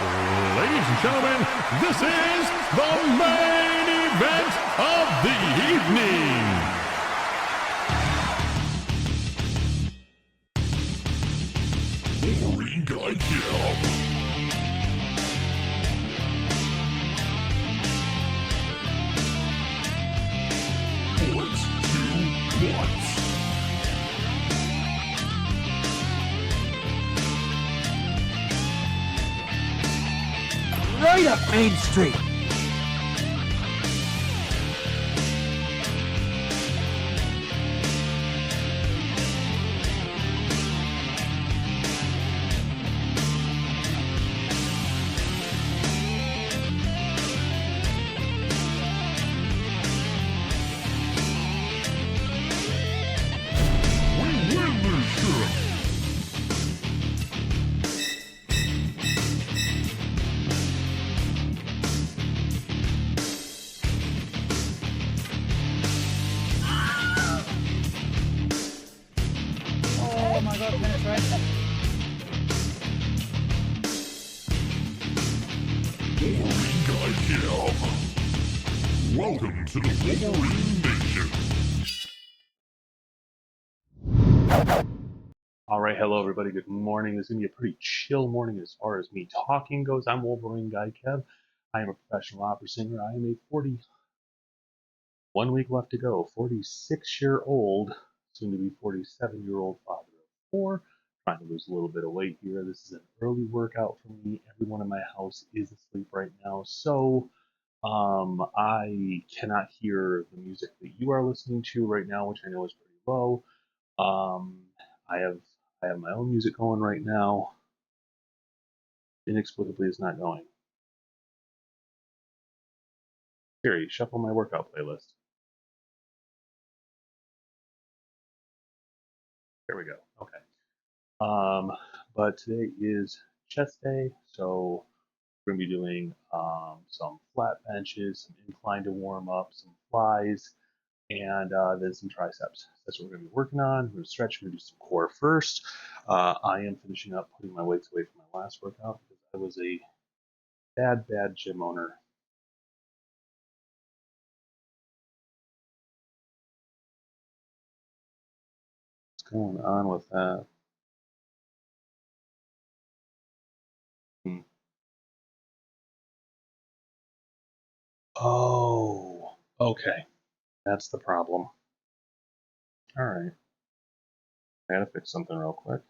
Ladies and gentlemen, this is the main event of the evening. Wolverine Guy Kill. Let's do what? Right up Main Street. We win this shit. Oh my god, penetration. Wolverine Guy Kill. Welcome to the Wolverine Nation. All right, hello everybody. Good morning. This is gonna be a pretty chill morning as far as me talking goes. I'm Wolverine Guy Kev. I am a professional opera singer. I am a 41 week left to go, 46-year-old, soon to be 47-year-old father of 4. Trying to lose a little bit of weight here. This is an early workout for me. Everyone in my house is asleep right now, so I cannot hear the music that you are listening to right now, which I know is pretty low. I have my own music going right now. Inexplicably, it's not going. Siri, shuffle my workout playlist. There we go. Okay. But today is chest day, so we're gonna be doing some flat benches, some incline to warm up, some flies, and then some triceps. That's what we're going to be working on. We're going to stretch. We're going to do some core first. I am finishing up putting my weights away from my last workout because I was a bad gym owner. What's going on with that? Oh, okay. That's the problem. All right. I gotta fix something real quick.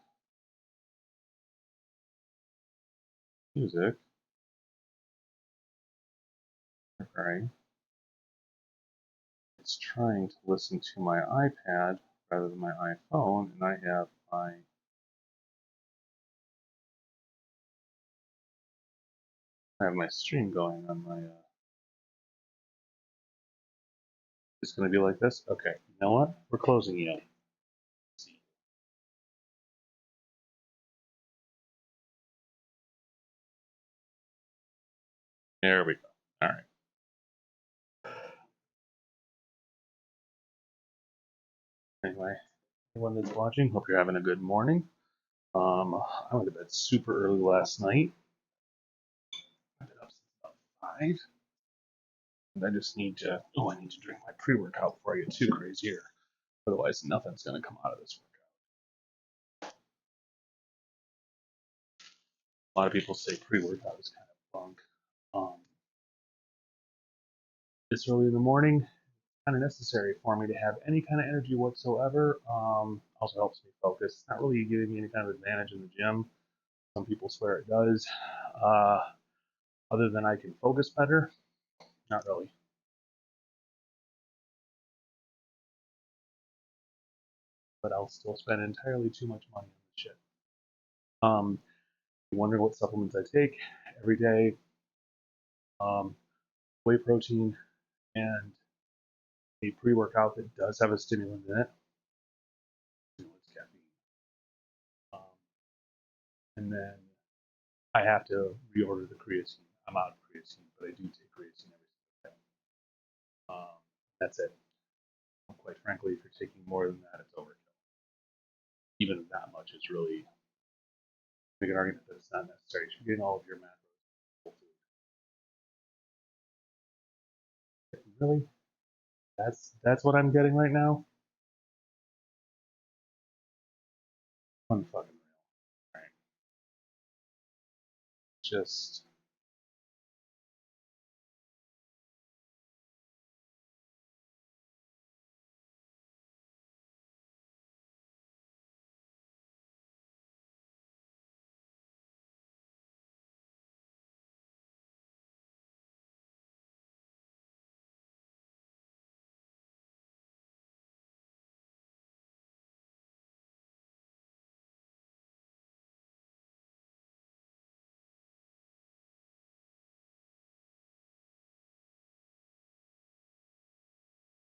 Music. Okay. It's trying to listen to my iPad rather than my iPhone, and I have my stream going on my. It's going to be like this. Okay. You know what? We're closing you. There we go. All right. Anyway, everyone that's watching, hope you're having a good morning. I went to bed super early last night. I've been up since about 5. And I just need to, I need to drink my pre-workout before I get too crazy here. Otherwise, nothing's going to come out of this workout. A lot of people say pre-workout is kind of bunk. This early in the morning, kind of necessary for me to have any kind of energy whatsoever. Also helps me focus. It's not really giving me any kind of advantage in the gym. Some people swear it does. Other than I can focus better, not really. But I'll still spend entirely too much money on this shit. You wonder what supplements I take every day. Whey protein and a pre-workout that does have a stimulant in it. It's caffeine. And then I have to reorder the creatine. I'm out of creatine, but I do take creatine every single day. That's it. Quite frankly, if you're taking more than that, it's overkill. Even that much is really, make an argument that it's not necessary. You should be getting all of your macros Really? That's what I'm getting right now? Unfucking real. Alright. Just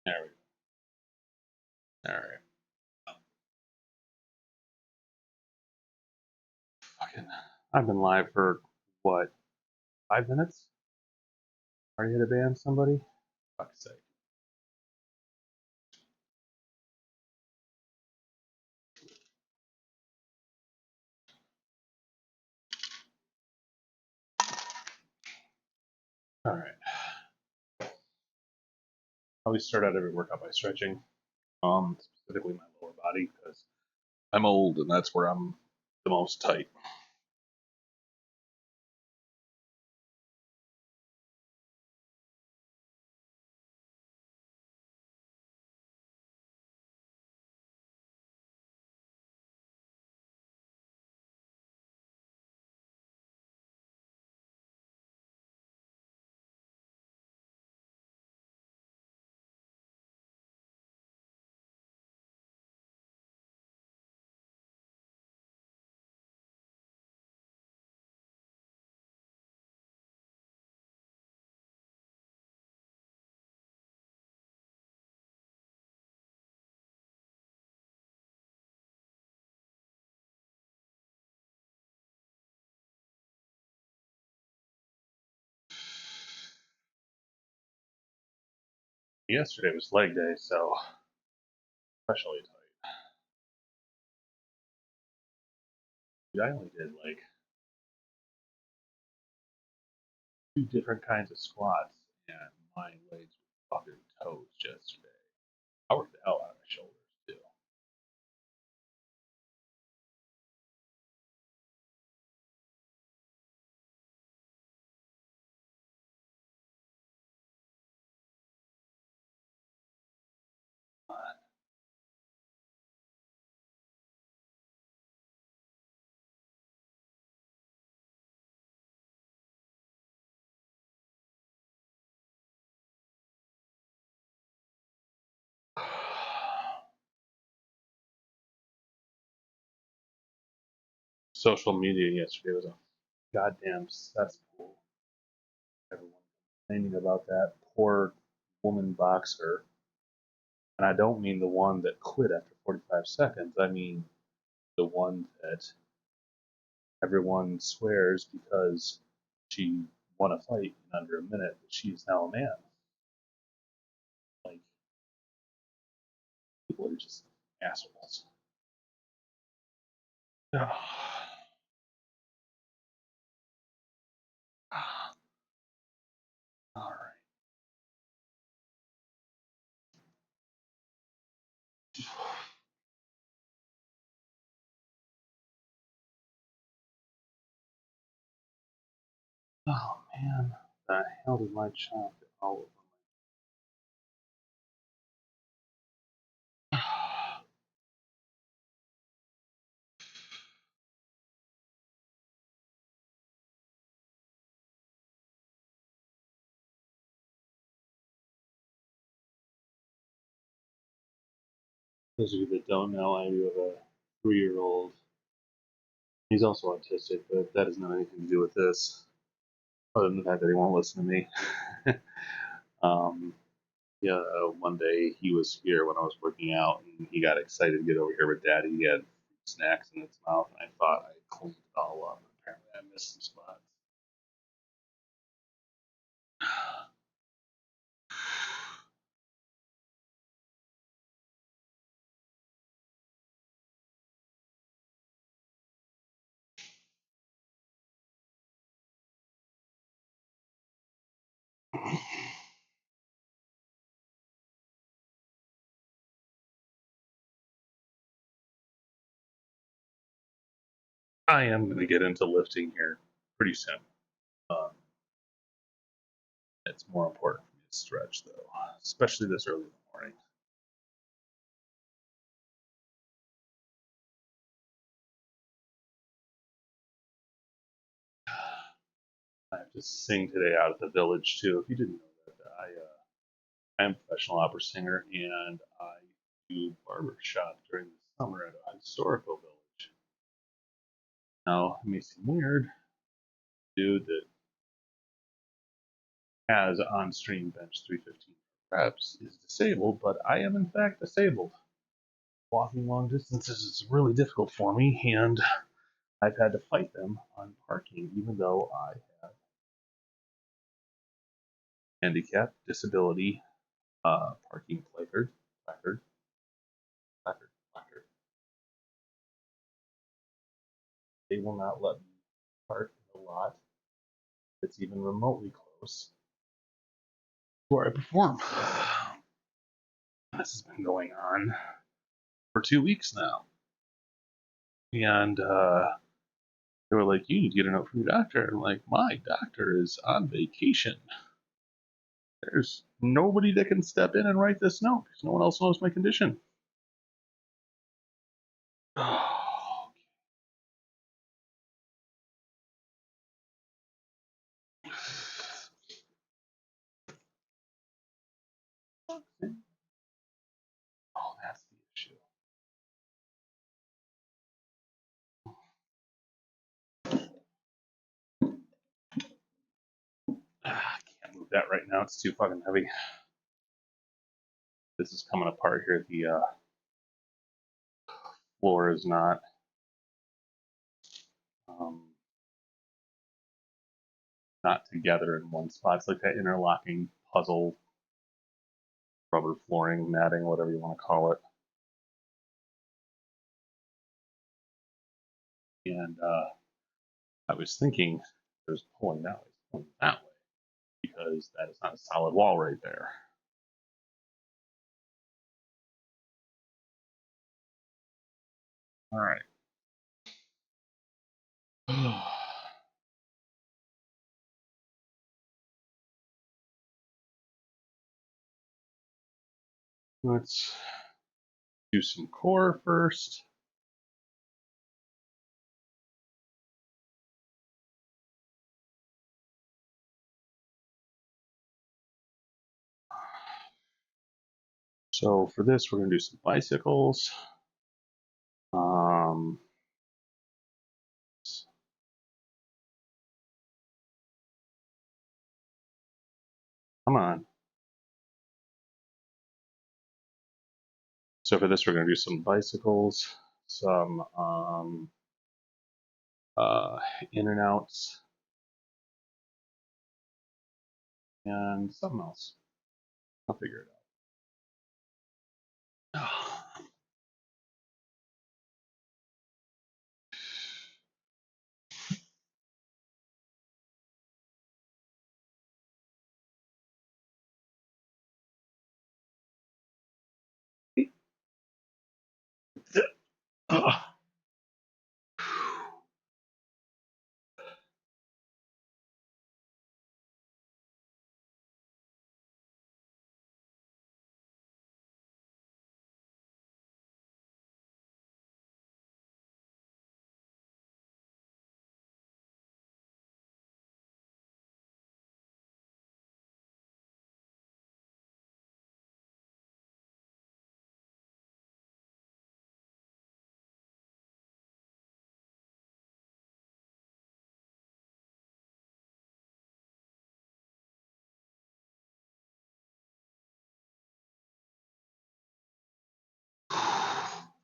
there we go. Alright. Fucking I've been live for what, 5 minutes? Already had to ban somebody? Fuck's sake. Alright. I always start out every workout by stretching. Specifically my lower body, because I'm old and that's where I'm the most tight. Yesterday was leg day, so especially tight. Dude, I only did like 2 different kinds of squats, and my legs were fucking toast yesterday. I worked the hell out of my shoulders too. Social media yesterday was a goddamn cesspool. Everyone complaining about that poor woman boxer. And I don't mean the one that quit after 45 seconds. I mean the one that everyone swears because she won a fight in under a minute that she is now a man. Like, people are just assholes. All right. Oh man, the hell did my child get all over my? Those of you that don't know, I do have a 3-year-old. He's also autistic, but that has not anything to do with this, other than the fact that he won't listen to me. um, yeah, one day he was here when I was working out, and he got excited to get over here with Daddy. He had snacks in his mouth, and I thought I cleaned it all up. Apparently, I missed some spots. I am going to get into lifting here pretty soon. It's more important for me to stretch, though, especially this early in the morning. I have to sing today out at the village, too. If you didn't know that, I am a professional opera singer, and I do barbershop during the summer at a historical village. Now, it may seem weird, dude that has on-stream bench 315 reps is disabled, but I am in fact disabled. Walking long distances is really difficult for me, and I've had to fight them on parking, even though I have handicap, disability, parking placard. They will not let me park in a lot that's even remotely close where I perform. This has been going on for 2 weeks now. And they were like, you need to get a note from your doctor. And I'm like, my doctor is on vacation. There's nobody that can step in and write this note because no one else knows my condition. Oh, that's the issue. I can't move that right now. It's too fucking heavy. This is coming apart here. The floor is not not together in one spot. It's like that interlocking puzzle, rubber flooring, matting, whatever you want to call it. And I was thinking, there's pulling that way, pulling that way, because that is not a solid wall right there. All right. Let's do some core first. So for this, we're going to do some bicycles. Come on. So for this, we're going to do some bicycles, some in and outs, and something else. I'll figure it out.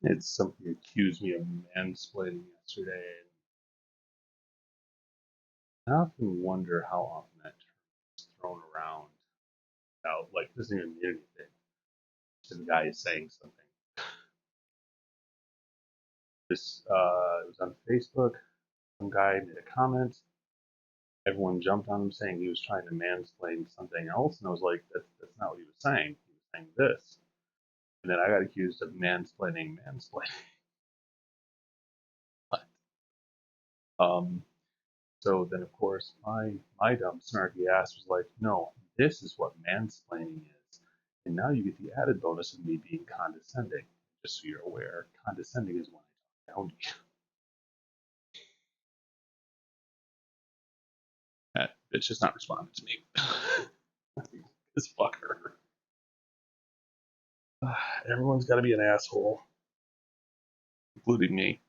It's something accused me of mansplaining yesterday. I often wonder how often that term is thrown around. Now, like, this isn't even mean anything. The guy is saying something. This it was on Facebook. Some guy made a comment. Everyone jumped on him saying he was trying to mansplain something else, and I was like, that's not what he was saying. He was saying this. And then I got accused of mansplaining. What? So then, of course, my dumb snarky ass was like, no, this is what mansplaining is. And now you get the added bonus of me being condescending. Just so you're aware, condescending is when I talk down to you. That bitch is not responding to me. This fucker. Everyone's got to be an asshole, including me.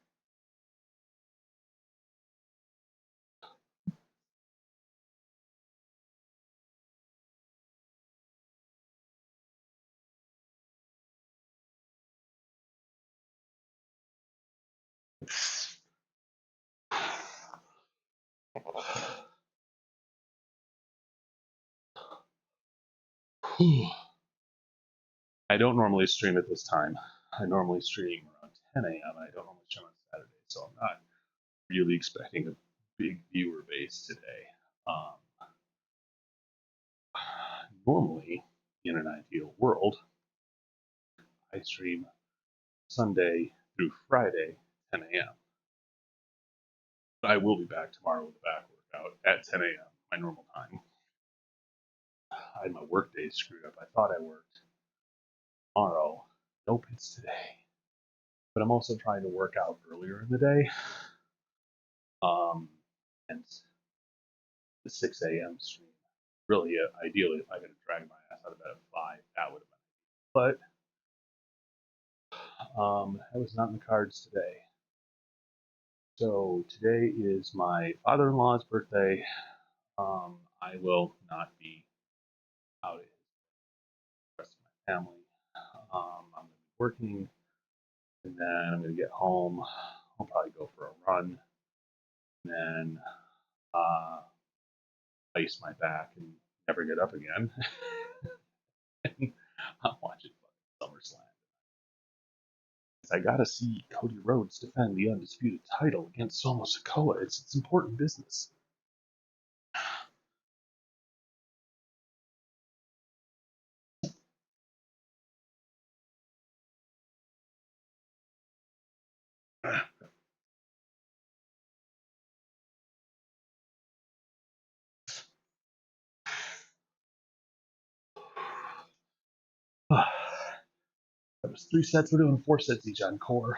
I don't normally stream at this time. I normally stream around 10 a.m. I don't normally stream on Saturday, so I'm not really expecting a big viewer base today. Normally, in an ideal world, I stream Sunday through Friday, 10 a.m. But I will be back tomorrow with a back workout at 10 a.m., my normal time. I had my work day screwed up. I thought I worked tomorrow. Nope, it's today. But I'm also trying to work out earlier in the day. And the 6 a.m. stream. Really, ideally, if I could have dragged my ass out of bed at 5, that would have been. But that was not in the cards today. So today is my father-in-law's birthday. I will not be out with the rest of my family. I'm going to be working, and then I'm going to get home. I'll probably go for a run, and then ice my back and never get up again. And I'm watching SummerSlam. I gotta see Cody Rhodes defend the undisputed title against Solo Sikoa. It's important business. That was 3 sets. We're doing 4 sets each on core.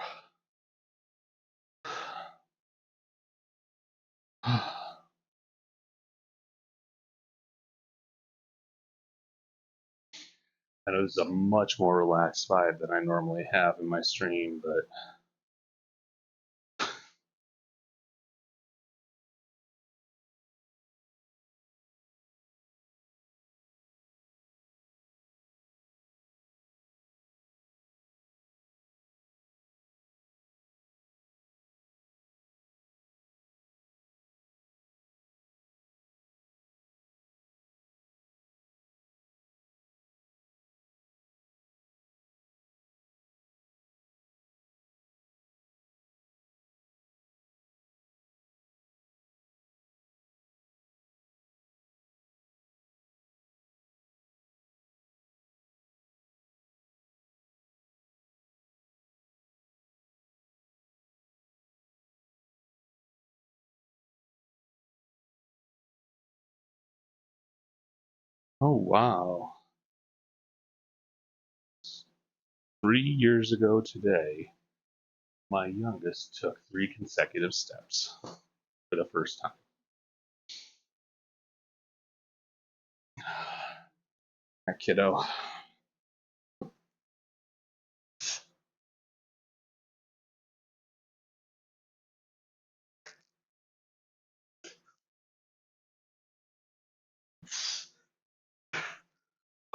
I know this is a much more relaxed vibe than I normally have in my stream, but oh wow. 3 years ago today, my youngest took 3 consecutive steps for the first time. That kiddo.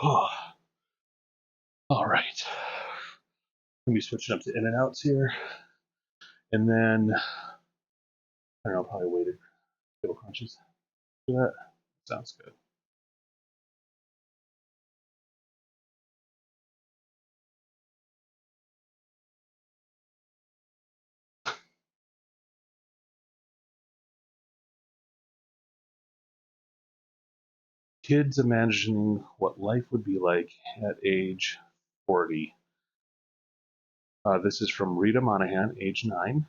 Oh, all right. I'm gonna be switching up to in and outs here, and then I don't know, probably weighted little crunches. Do that. Sounds good. Kids imagining what life would be like at age 40. This is from Rita Monahan, age 9.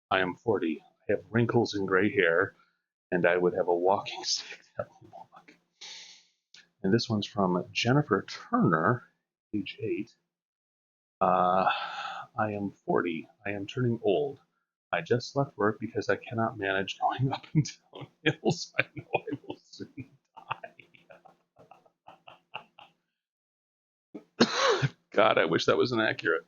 I am 40. I have wrinkles and gray hair, and I would have a walking stick that would walk. And this one's from Jennifer Turner, age 8. I am 40. I am turning old. I just left work because I cannot manage going up and down hills. I know I will soon die. God, I wish that was inaccurate.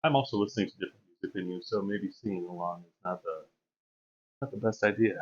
I'm also listening to different music than you, so maybe singing along is not the best idea.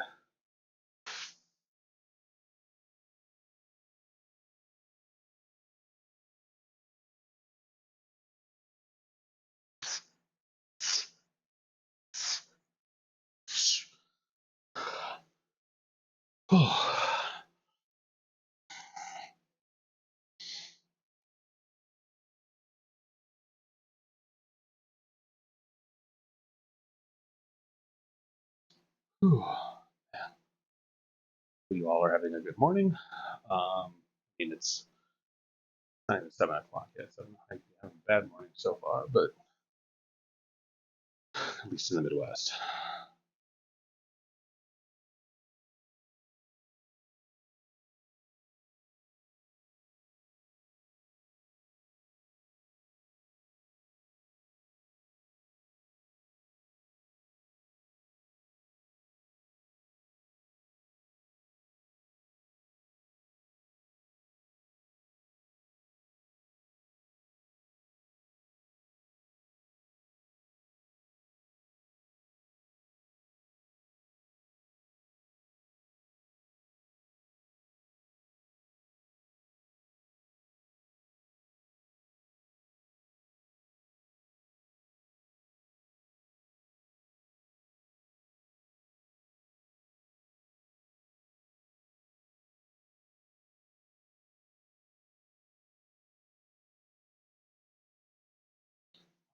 You all are having a good morning. I mean, it's not even 7 o'clock yet, so I'm not having a bad morning so far, but at least in the Midwest.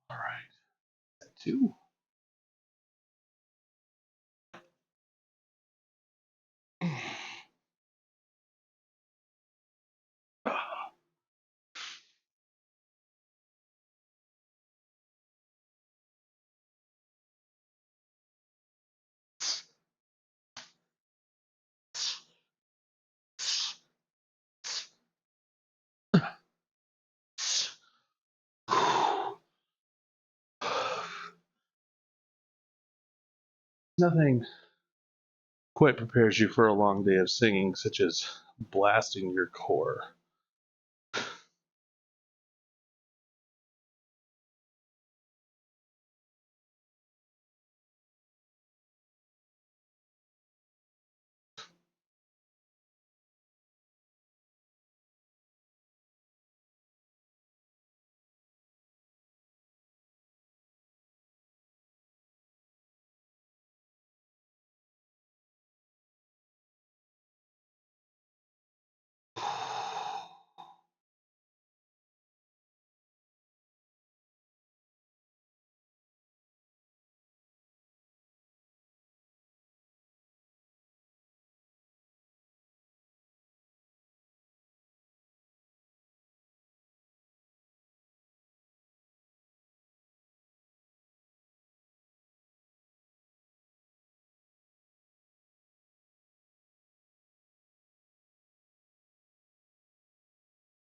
All right, 2. Nothing quite prepares you for a long day of singing, such as blasting your core.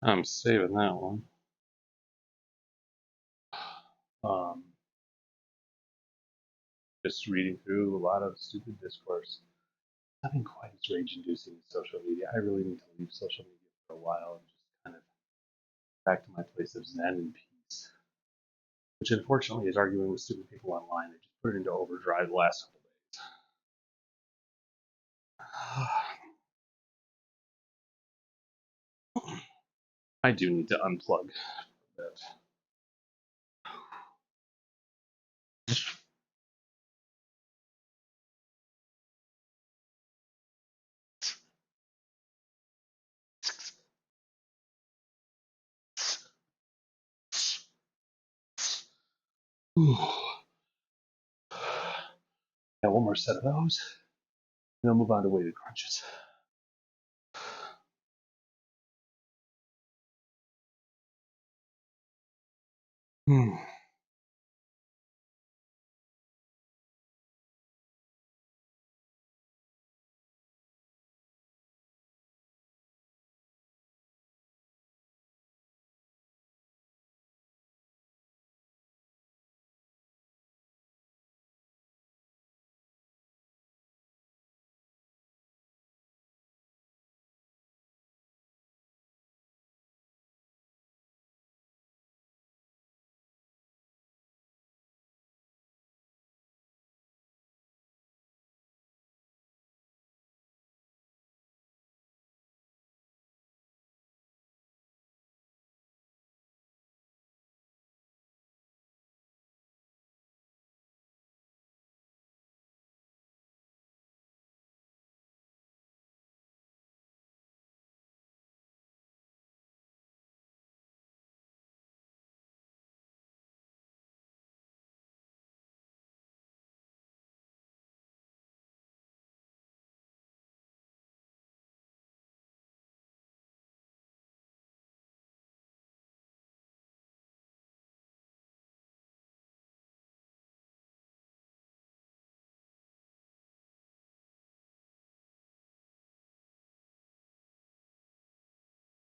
I'm saving that one. Um, just reading through a lot of stupid discourse. Nothing quite as rage-inducing as social media. I really need to leave social media for a while and just kind of back to my place of zen and peace, which unfortunately is arguing with stupid people online. I just put it into overdrive the last couple days. I do need to unplug a bit. Ooh. Got one more set of those. And I'll move on to weighted crunches.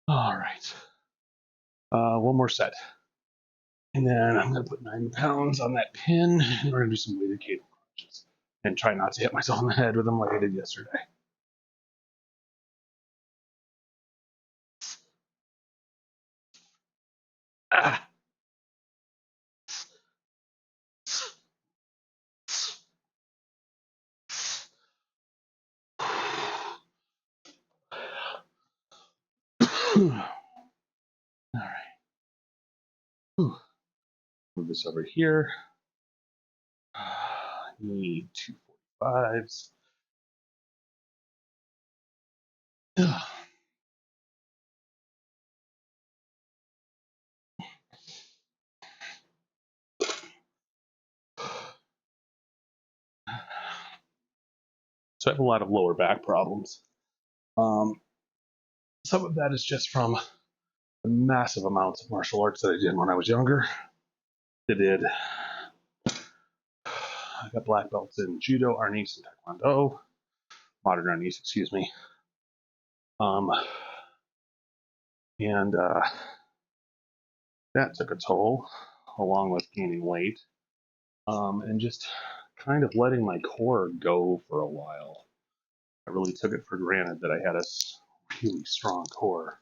All right. One more set. And then I'm going to put 9 pounds on that pin, and we're going to do some weighted cable crunches. And try not to hit myself in the head with them like I did yesterday. Ah. All right. Whew. Move this over here. Need 245s. So I have a lot of lower back problems. Some of that is just from the massive amounts of martial arts that I did when I was younger. I got black belts in judo, arnis, and taekwondo. Modern arnis, excuse me. And that took a toll, along with gaining weight, and just kind of letting my core go for a while. I really took it for granted that I had a really strong core,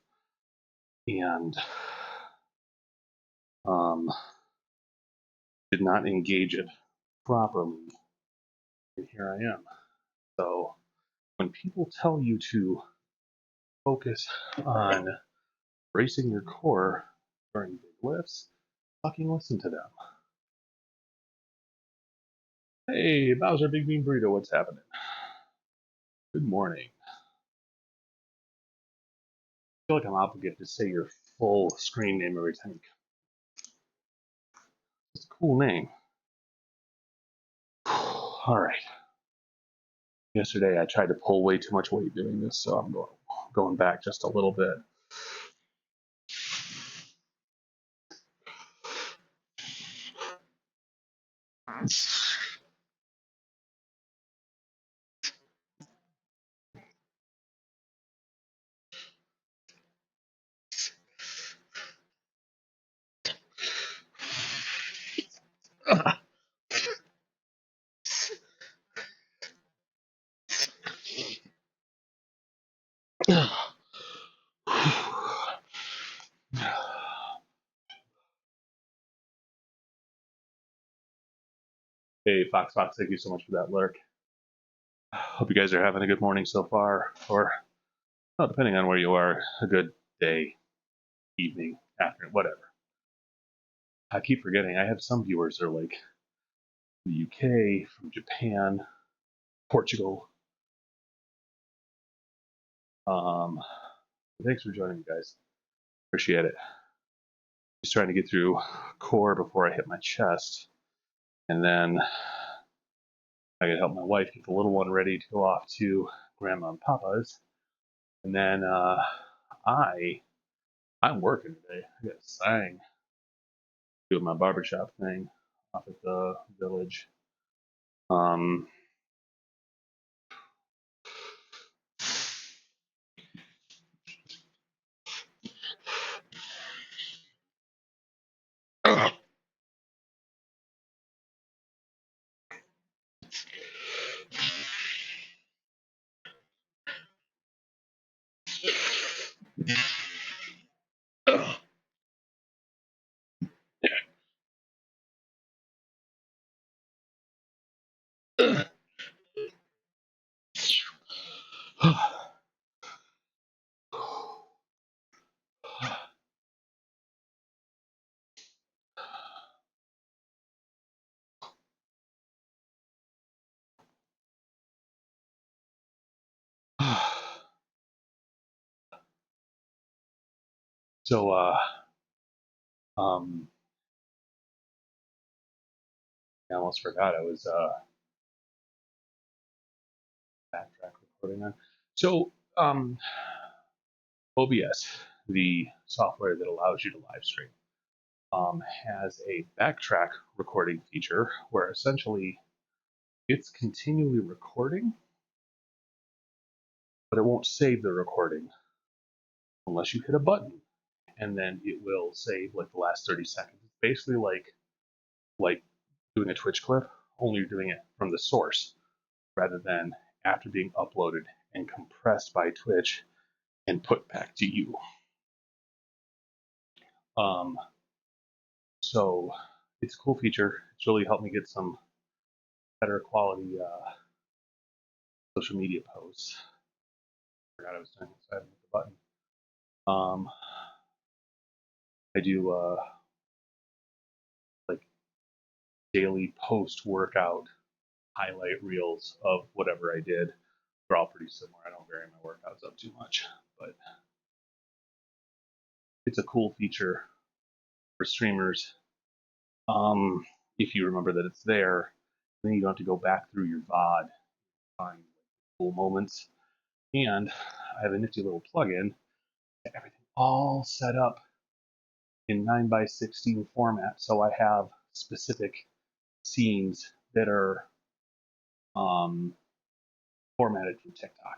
and did not engage it properly. And here I am. So when people tell you to focus on bracing your core during big lifts, fucking listen to them. Hey, Bowser Big Bean Burrito, what's happening? Good morning. I feel like I'm obligated to say your full screen name every time. It's a cool name. All right. Yesterday I tried to pull way too much weight doing this, so I'm going back just a little bit. Hey, Fox, thank you so much for that lurk. Hope you guys are having a good morning so far, or well, depending on where you are, a good day, evening, afternoon, whatever. I keep forgetting I have some viewers that are like the UK, from Japan, Portugal. Thanks for joining me, guys. Appreciate it. Just trying to get through core before I hit my chest. And then I gotta help my wife get the little one ready to go off to Grandma and Papa's. And then I'm working today. I got to sang, doing my barbershop thing off at the village. Um, so I almost forgot I was backtrack recording on. So OBS, the software that allows you to live stream, has a backtrack recording feature where essentially it's continually recording, but it won't save the recording unless you hit a button, and then it will save like the last 30 seconds. It's basically like doing a Twitch clip, only you're doing it from the source rather than after being uploaded and compressed by Twitch and put back to you. So it's a cool feature. It's really helped me get some better quality social media posts. I forgot I was doing this. I haven't hit the button. I do like daily post workout highlight reels of whatever I did. They're all pretty similar. I don't vary my workouts up too much, but it's a cool feature for streamers. If you remember that it's there, then you don't have to go back through your VOD, find cool moments. And I have a nifty little plugin, everything all set up in 9:16 format. So I have specific scenes that are formatted from TikTok.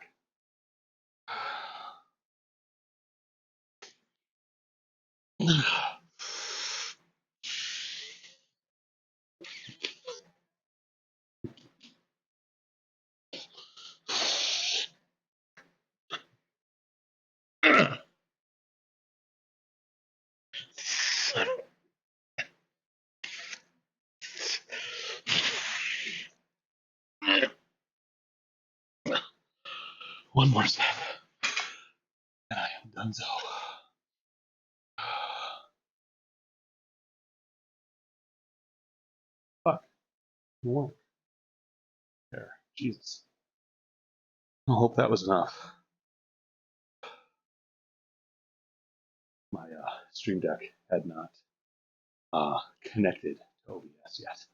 One more step, and I am done. So, fuck, more there. Jesus. I hope that was enough. My Stream Deck had not connected to OBS yet.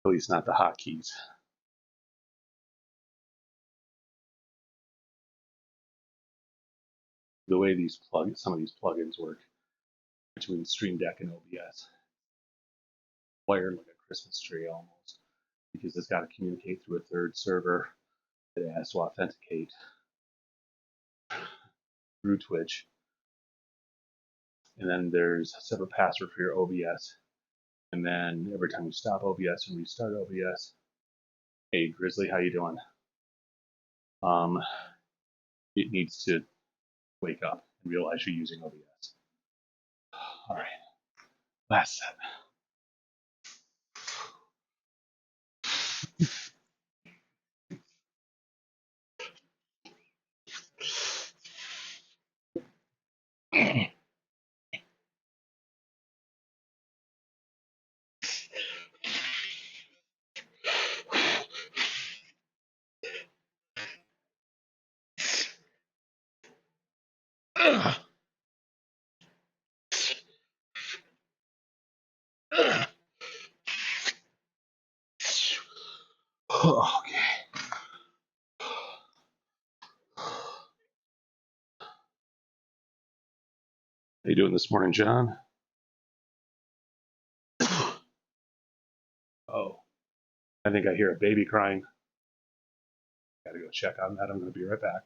At least not the hotkeys. The way these some of these plugins work between Stream Deck and OBS, wired like a Christmas tree almost, because it's got to communicate through a third server that has to authenticate through Twitch. And then there's a separate password for your OBS. And then every time you stop OBS and restart OBS, hey Grizzly, how you doing? It needs to wake up and realize you're using OBS. All right, last set. Okay. How you doing this morning, John? Oh, I think I hear a baby crying. Gotta go check on that. I'm gonna be right back.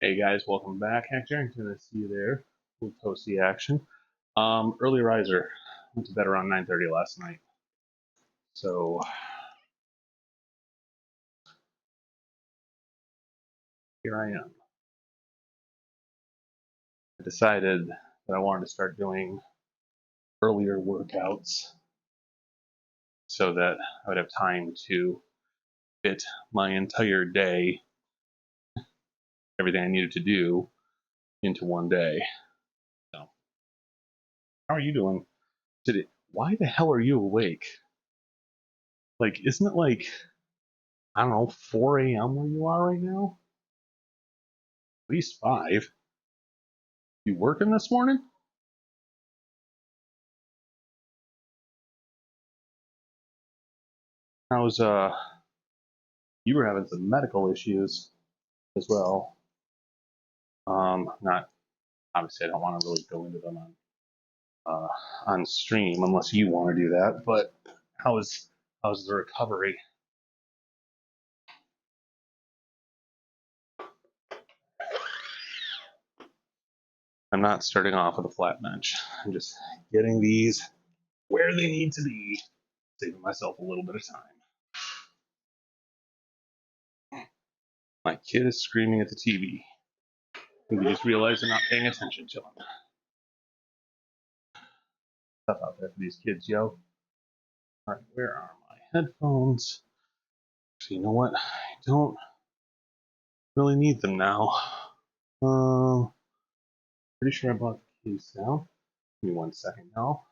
Hey guys, welcome back. Hank Jerrington, I see you there. We'll post the action. Early riser. Went to bed around 9:30 last night. So here I am. I decided that I wanted to start doing earlier workouts so that I would have time to fit my entire day, everything I needed to do, into one day. So, how are you doing today? Why the hell are you awake? Like, isn't it like, I don't know, 4 a.m. where you are right now? At least 5. You working this morning? How's, you were having some medical issues as well. Not, obviously I don't want to really go into them on stream unless you want to do that, but how's the recovery? I'm not starting off with a flat bench. I'm just getting these where they need to be, saving myself a little bit of time. My kid is screaming at the TV. We just realized they're not paying attention to him. Stuff out there for these kids, yo. All right, where are my headphones? So you know what? I don't really need them now. Pretty sure I bought the case now. Give me 1 second now.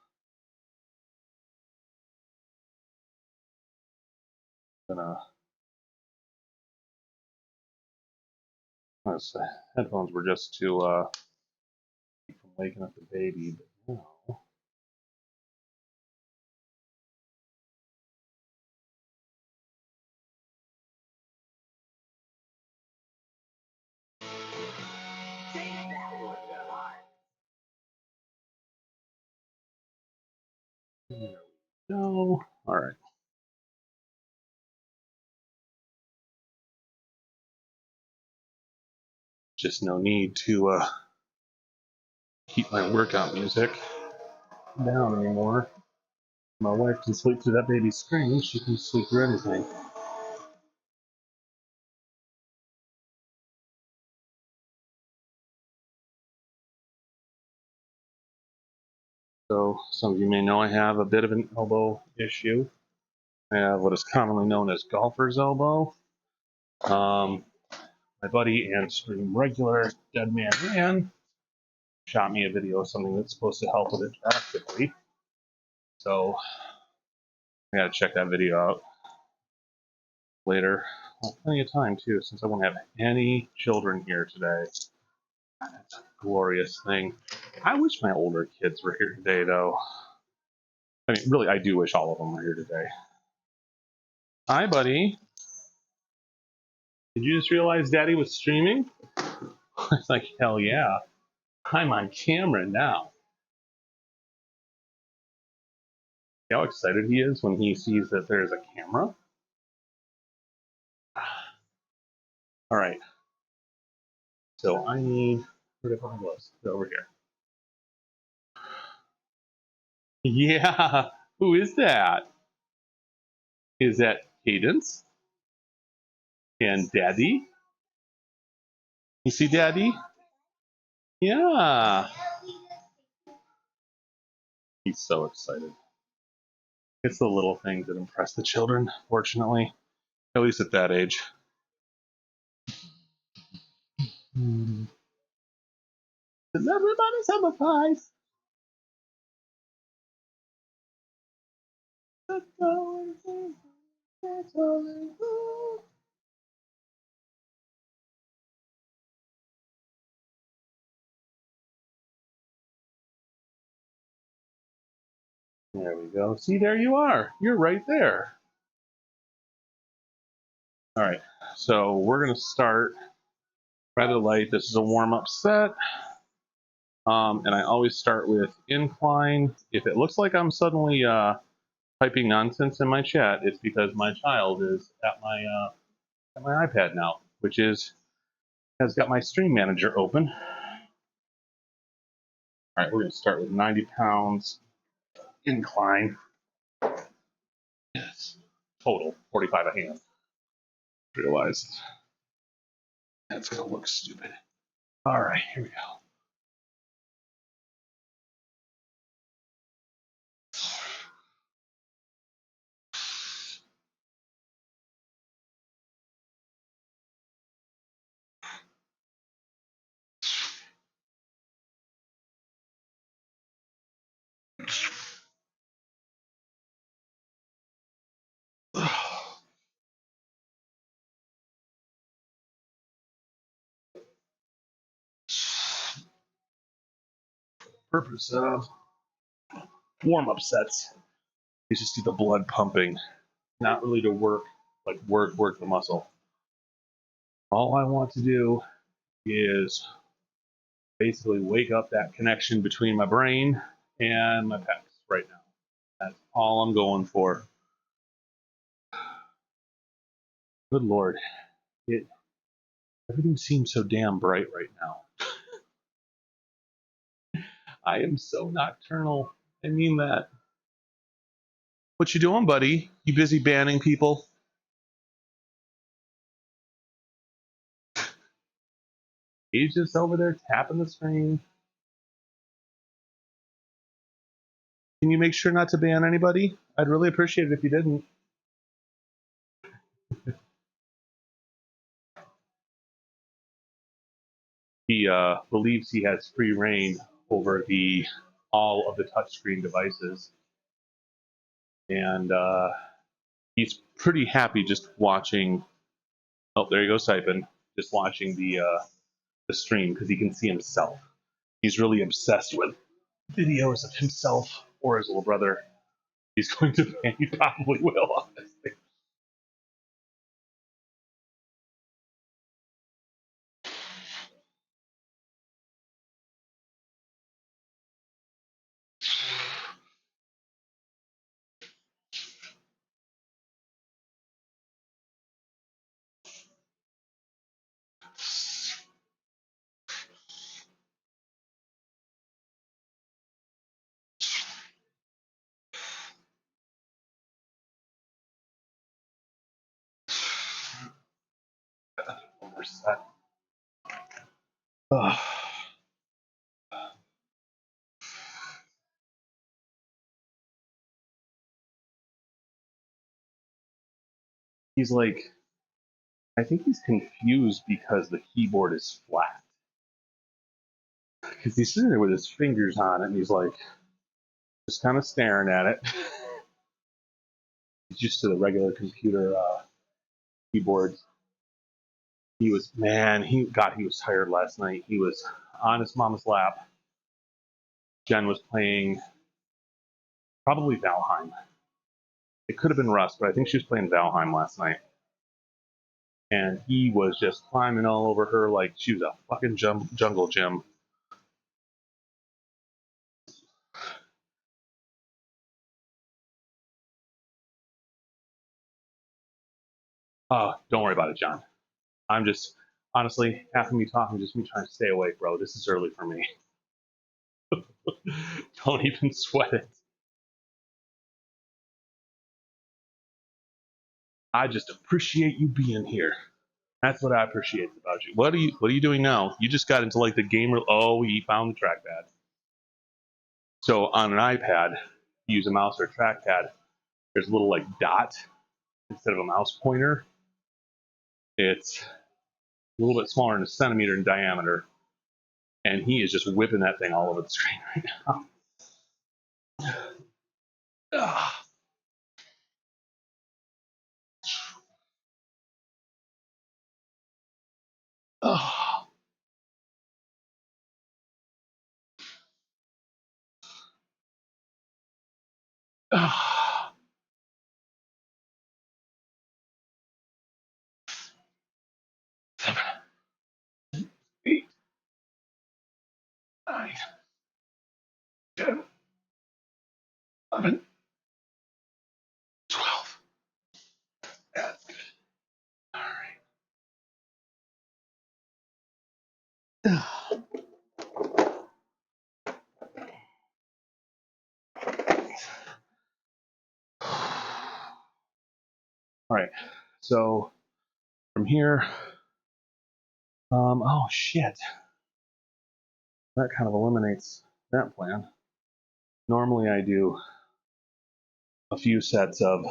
Those headphones were just to keep from waking up the baby, but now. There we go. All right. Just no need to keep my workout music down anymore. My wife can sleep through that baby's scream. She can sleep through anything. So some of you may know I have a bit of an elbow issue. I have what is commonly known as golfer's elbow. My buddy and stream regular Dead Man Ran shot me a video of something that's supposed to help with it drastically. So I gotta check that video out later. Well, plenty of time too, since I won't have any children here today. That's a glorious thing. I wish my older kids were here today, though. I mean, really, I do wish all of them were here today. Hi, buddy. Did you just realize Daddy was streaming? It's like, hell yeah. I'm on camera now. See how excited he is when he sees that there's a camera? All right. So I need, where did I put my gloves? They're over here. Yeah. Who is that? Is that Cadence? And Daddy? You see Daddy? Yeah. He's so excited. It's the little things that impress the children, fortunately, at least at that age. Does everybody summer pies? Let's go. There we go. See, there you are. You're right there. All right, so we're going to start rather light. This is a warm-up set. And I always start with incline. If it looks like I'm suddenly typing nonsense in my chat, it's because my child is at my iPad now, which has got my stream manager open. All right, we're going to start with 90 pounds incline. Yes. Total, 45 a hand. Realize that's going to look stupid. All right, here we go. Purpose of warm-up sets is just to get the blood pumping, not really to work the muscle. All I want to do is basically wake up that connection between my brain and my pecs right now. That's all I'm going for. Good Lord, everything seems so damn bright right now. I am so nocturnal. I mean that. What you doing, buddy? You busy banning people? He's just over there tapping the screen. Can you make sure not to ban anybody? I'd really appreciate it if you didn't. He believes he has free reign over all of the touchscreen devices, and he's pretty happy just watching. Oh, there you go, Sipin. Just watching the stream because he can see himself. He's really obsessed with videos of himself or his little brother. He's going to ban. He probably will, honestly. One more set. He's like, I think he's confused because the keyboard is flat. Because he's sitting there with his fingers on it, and he's like, just kind of staring at it. He's used to the regular computer keyboards. He was tired last night. He was on his mama's lap. Jen was playing probably Valheim. It could have been Rust, but I think she was playing Valheim last night. And he was just climbing all over her like she was a fucking jungle gym. Don't worry about it, John. I'm just, honestly, half of me talking, just me trying to stay awake, bro. This is early for me. Don't even sweat it. I just appreciate you being here. That's what I appreciate about you. What are you doing now? You just got into like the gamer. Oh, he found the trackpad. So on an iPad, you use a mouse or a trackpad. There's a little like dot instead of a mouse pointer. It's a little bit smaller than a centimeter in diameter, and he is just whipping that thing all over the screen right now. Oh. Oh. 7, 8, 9, 10, 11, 12. That's good. All right. All right, so from here, oh shit, that kind of eliminates that plan. Normally I do a few sets of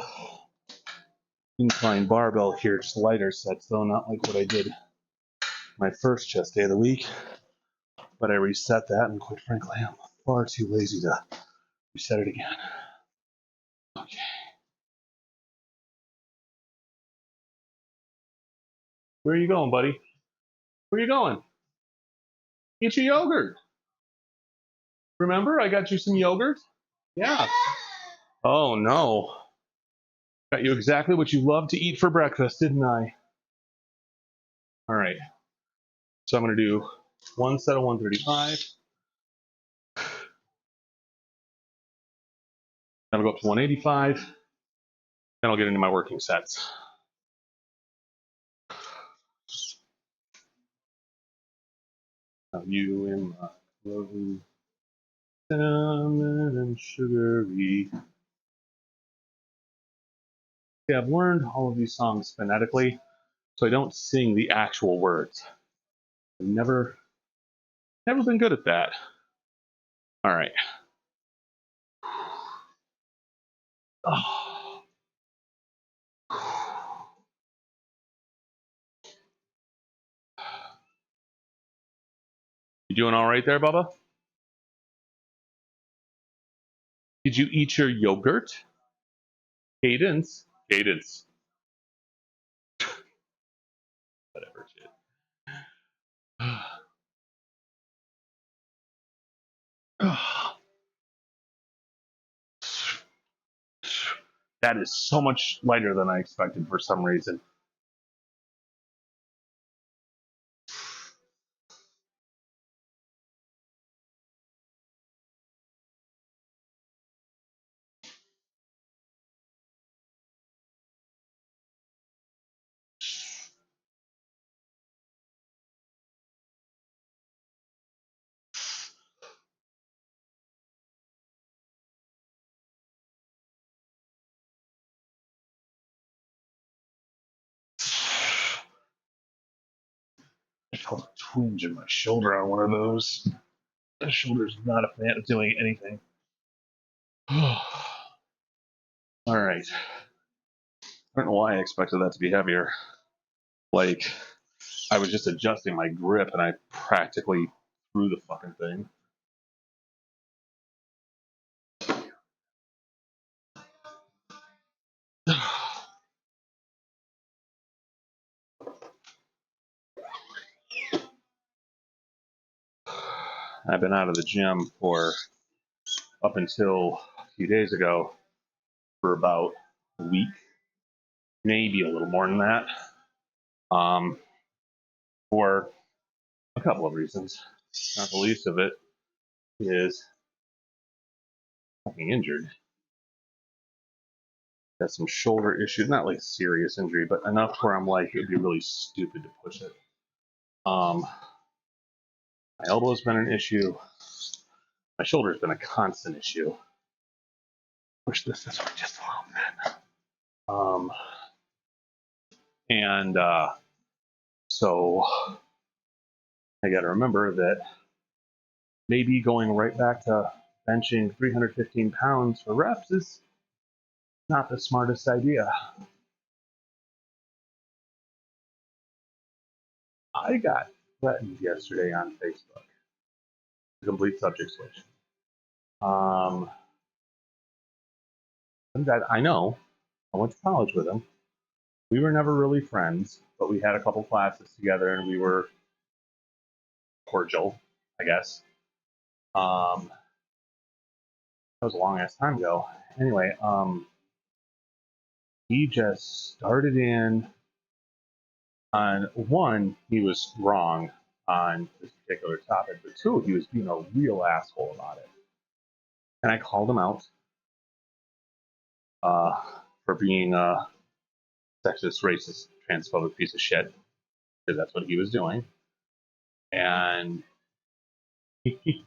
incline barbell here, just lighter sets though, not like what I did my first chest day of the week. But I reset that, and quite frankly, I'm far too lazy to reset it again. Okay. Where are you going, buddy? Where are you going? Eat your yogurt. Remember, I got you some yogurt? Yeah. Oh, no. Got you exactly what you love to eat for breakfast, didn't I? All right. So I'm going to do one set of 135. Then I'll go up to 185. Then I'll get into my working sets. Now you in my clothing, cinnamon and sugary. Yeah, I've learned all of these songs phonetically, so I don't sing the actual words. I've never been good at that. All right. Oh. You doing all right there, Bubba? Did you eat your yogurt? Cadence. Cadence. Whatever, shit. That is so much lighter than I expected for some reason. I felt a twinge in my shoulder on one of those. The shoulder's not a fan of doing anything. All right. I don't know why I expected that to be heavier. Like, I was just adjusting my grip and I practically threw the fucking thing. I've been out of the gym for up until a few days ago for about a week, maybe a little more than that, for a couple of reasons. Not the least of it is fucking injured. Got some shoulder issues, not like serious injury, but enough where I'm like, it would be really stupid to push it. My elbow's been an issue. My shoulder's been a constant issue. Push this way just a little bit. So I got to remember that maybe going right back to benching 315 pounds for reps is not the smartest idea. I got threatened yesterday on Facebook. Complete subject switch. Some guy I know, I went to college with him. We were never really friends, but we had a couple classes together and we were cordial, I guess. That was a long ass time ago. Anyway, he just started in on one, he was wrong on this particular topic, but two, he was being a real asshole about it. And I called him out for being a sexist, racist, transphobic piece of shit, because that's what he was doing. And he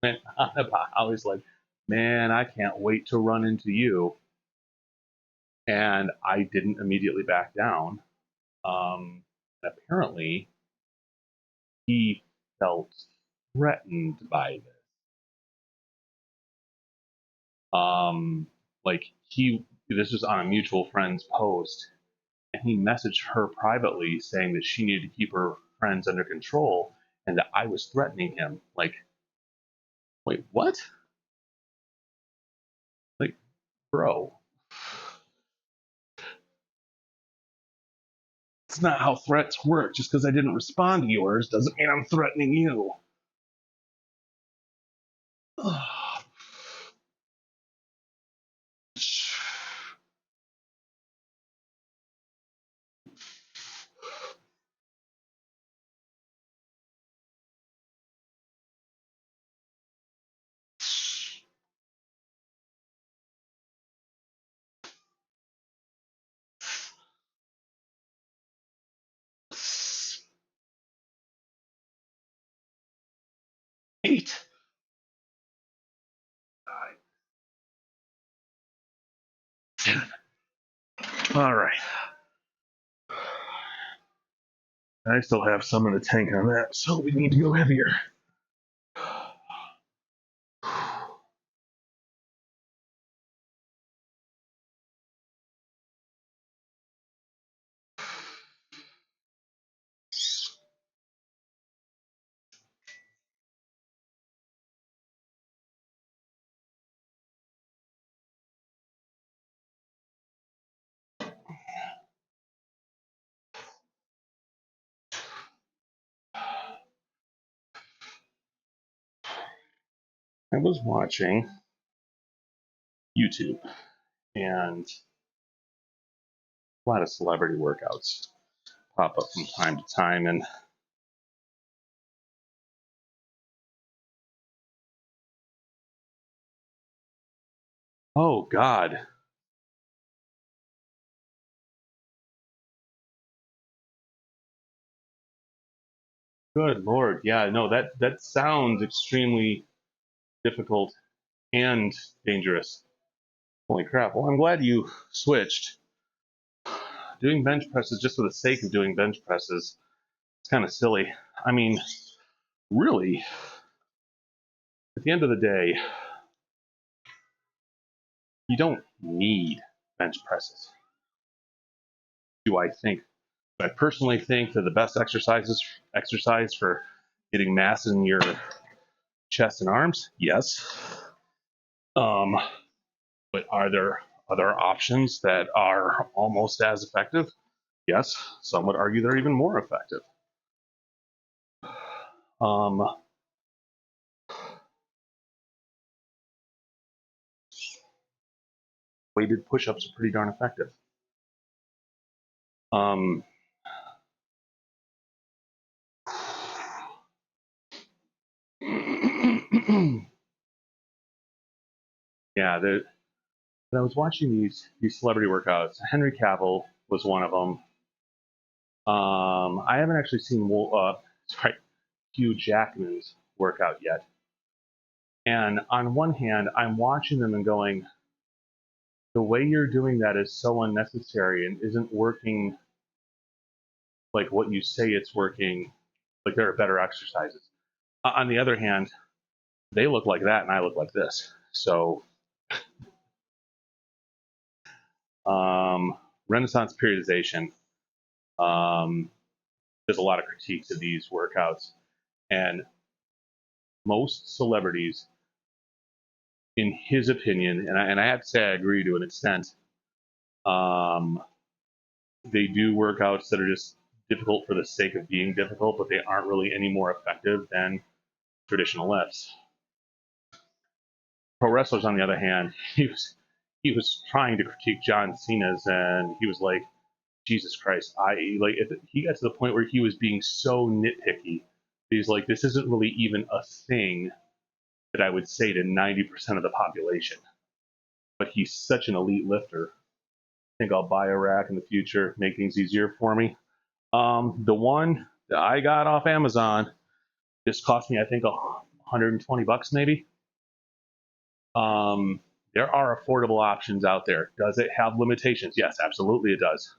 went on about how he's like, man, I can't wait to run into you. And I didn't immediately back down. Apparently, he felt threatened by this. Like this was on a mutual friend's post, and he messaged her privately saying that she needed to keep her friends under control and that I was threatening him. Like, wait, what? Like, bro, it's not how threats work. Just because I didn't respond to yours doesn't mean I'm threatening you. Eight. All right. I still have some in the tank on that, so we need to go heavier. I was watching YouTube and a lot of celebrity workouts pop up from time to time, and oh God. Good Lord. Yeah, no, that sounds extremely difficult and dangerous. Holy crap. Well, I'm glad you switched. Doing bench presses just for the sake of doing bench presses, it's kind of silly. I mean, really, at the end of the day, you don't need bench presses. Do I think? I personally think that the best exercise for getting mass in your chest and arms, yes. But are there other options that are almost as effective? Yes. Some would argue they're even more effective. Weighted push-ups are pretty darn effective. Yeah, when I was watching these celebrity workouts, Henry Cavill was one of them. I haven't actually seen Hugh Jackman's workout yet. And on one hand, I'm watching them and going, the way you're doing that is so unnecessary and isn't working like what you say it's working. Like there are better exercises. On the other hand, they look like that and I look like this. So Renaissance periodization. There's a lot of critiques of these workouts, and most celebrities, in his opinion, and I have to say I agree to an extent, they do workouts that are just difficult for the sake of being difficult, but they aren't really any more effective than traditional lifts. Pro wrestlers, on the other hand, he was trying to critique John Cena's, and he was like, Jesus Christ, he got to the point where he was being so nitpicky. He's like, this isn't really even a thing that I would say to 90% of the population. But he's such an elite lifter. I think I'll buy a rack in the future, make things easier for me. The one that I got off Amazon just cost me, I think, $120 maybe. There are affordable options out there. Does it have limitations? Yes, absolutely it does.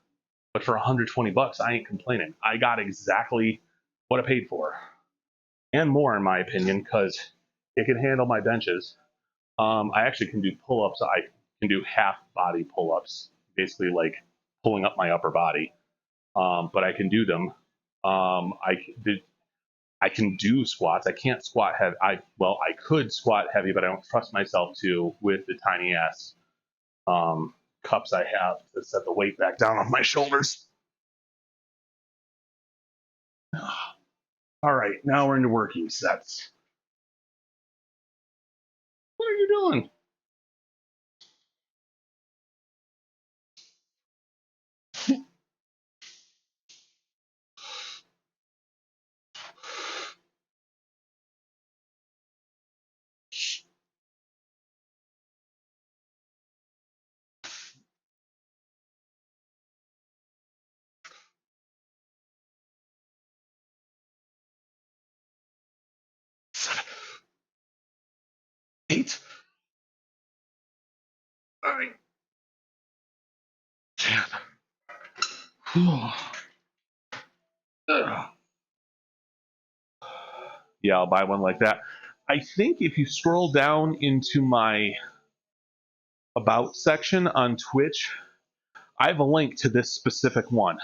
But for 120 bucks, I ain't complaining. I got exactly what I paid for. And more, in my opinion, because it can handle my benches. I actually can do pull-ups. I can do half body pull-ups, basically like pulling up my upper body. But I can do them. I can do squats. I can't squat heavy. I could squat heavy, but I don't trust myself to with the tiny ass cups I have to set the weight back down off my shoulders. All right, now we're into working sets. What are you doing? Eight. All right. 10. Yeah, I'll buy one like that. I think if you scroll down into my About section on Twitch, I have a link to this specific one.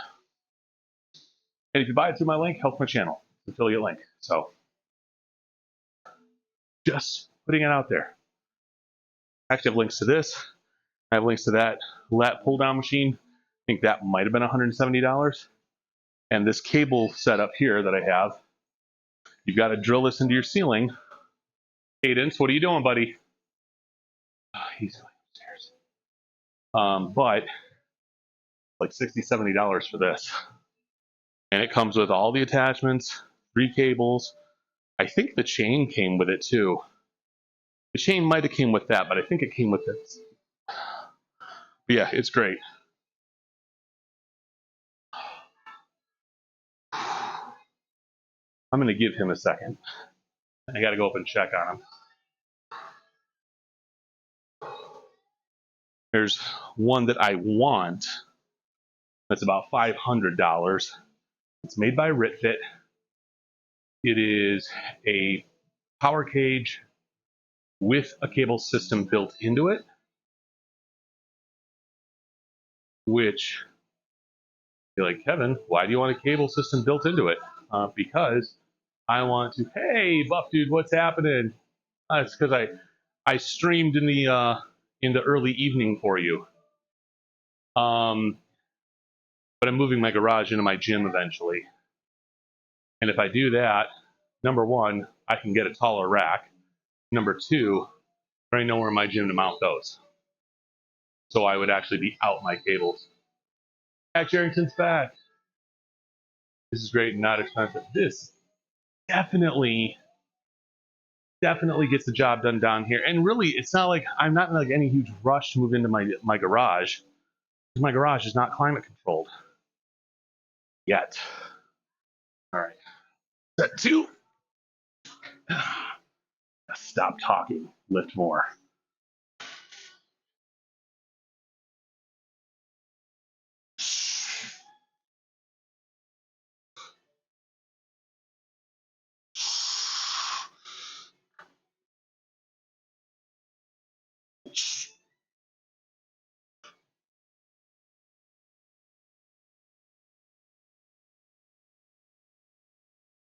And if you buy it through my link, help my channel. It's an affiliate link. So just putting it out there. I actually have links to this. I have links to that lat pull down machine. I think that might have been $170. And this cable setup here that I have, you've got to drill this into your ceiling. Cadence, what are you doing, buddy? Oh, he's going upstairs. But like $60, $70 for this. And it comes with all the attachments, 3 cables. I think the chain came with it too. The chain might have came with that, but I think it came with this. But yeah, it's great. I'm going to give him a second. I got to go up and check on him. There's one that I want that's about $500. It's made by RitFit. It is a power cage with a cable system built into it, which you're like, Kevin, why do you want a cable system built into it? Because I want to, hey, Buff Dude, what's happening? It's because I streamed in the early evening for you. But I'm moving my garage into my gym eventually. And if I do that, number one, I can get a taller rack. Number two, I already know where my gym to mount those. So I would actually be out my cables. Jack Jerrington's back. This is great and not expensive. This definitely gets the job done down here. And really, it's not like I'm not in like any huge rush to move into my garage. Because my garage is not climate controlled yet. All right. Set 2. Stop talking. Lift more.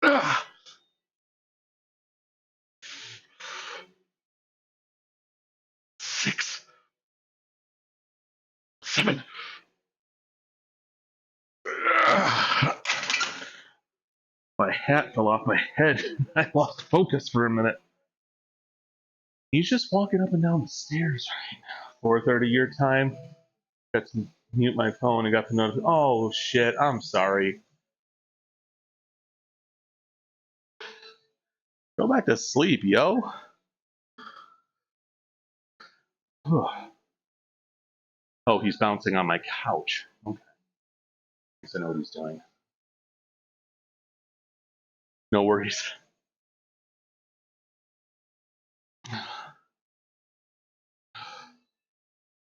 Ugh. 6, 7. Ugh. My hat fell off my head. I lost focus for a minute. He's just walking up and down the stairs right now. 4:30 your time. Got to mute my phone and got the notification. Oh shit! I'm sorry. Go back to sleep, yo. Oh, he's bouncing on my couch. Okay. I guess I know what he's doing. No worries.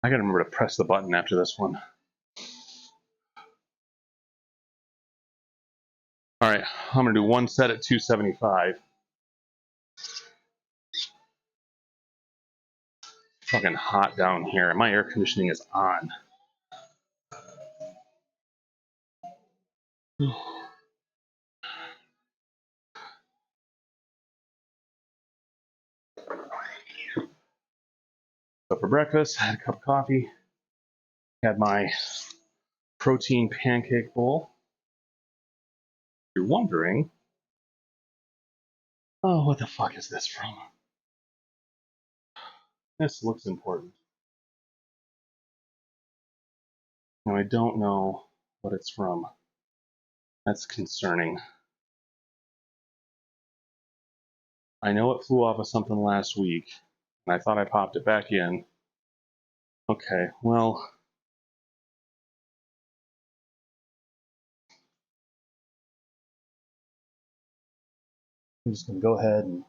I gotta remember to press the button after this one. All right, I'm gonna do one set at 275. Fucking hot down here. My air conditioning is on. So for breakfast, I had a cup of coffee, had my protein pancake bowl. If you're wondering, oh, what the fuck is this from? This looks important. Now I don't know what it's from. That's concerning. I know it flew off of something last week, and I thought I popped it back in. Okay, well, I'm just gonna go ahead and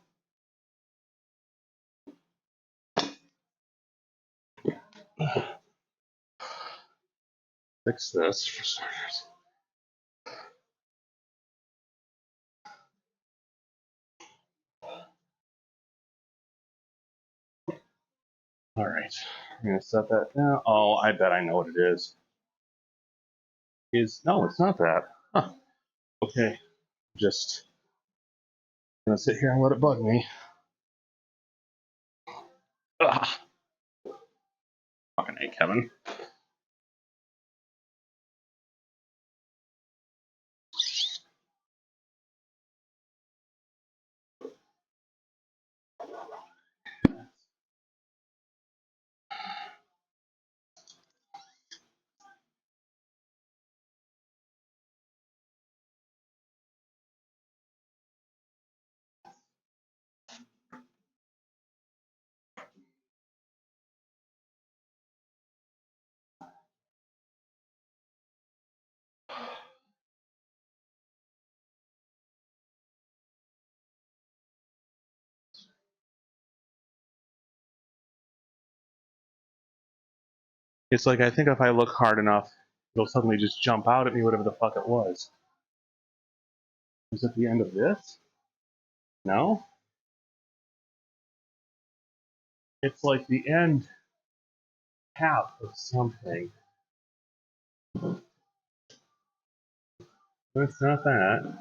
fix this for starters. All right, I'm gonna set that down. Oh, I bet I know what it is. No, it's not that. Huh. Okay, just gonna sit here and let it bug me. Ugh. Fucking A, Kevin. It's like I think if I look hard enough, it'll suddenly just jump out at me, whatever the fuck it was. Was it the end of this? No? It's like the end cap of something. It's not that.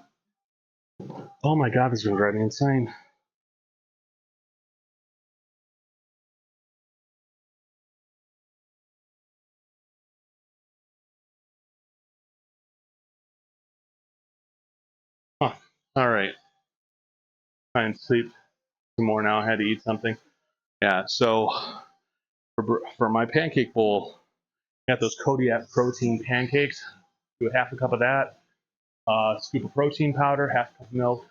Oh my god, this is gonna drive me insane. Huh. Alright. Try and sleep some more now. I had to eat something. Yeah, so for my pancake bowl, I got those Kodiak protein pancakes. Do a half a cup of that. Scoop of protein powder, half a cup of milk,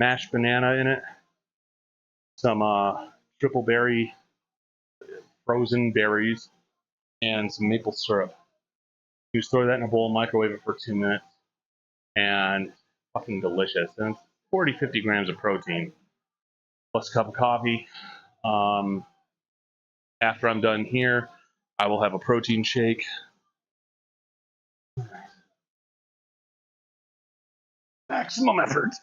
mashed banana in it, some triple berry frozen berries, and some maple syrup. You store that in a bowl, microwave it for 2 minutes, and fucking delicious. And it's 40, 50 grams of protein, plus a cup of coffee. After I'm done here, I will have a protein shake. Maximum effort.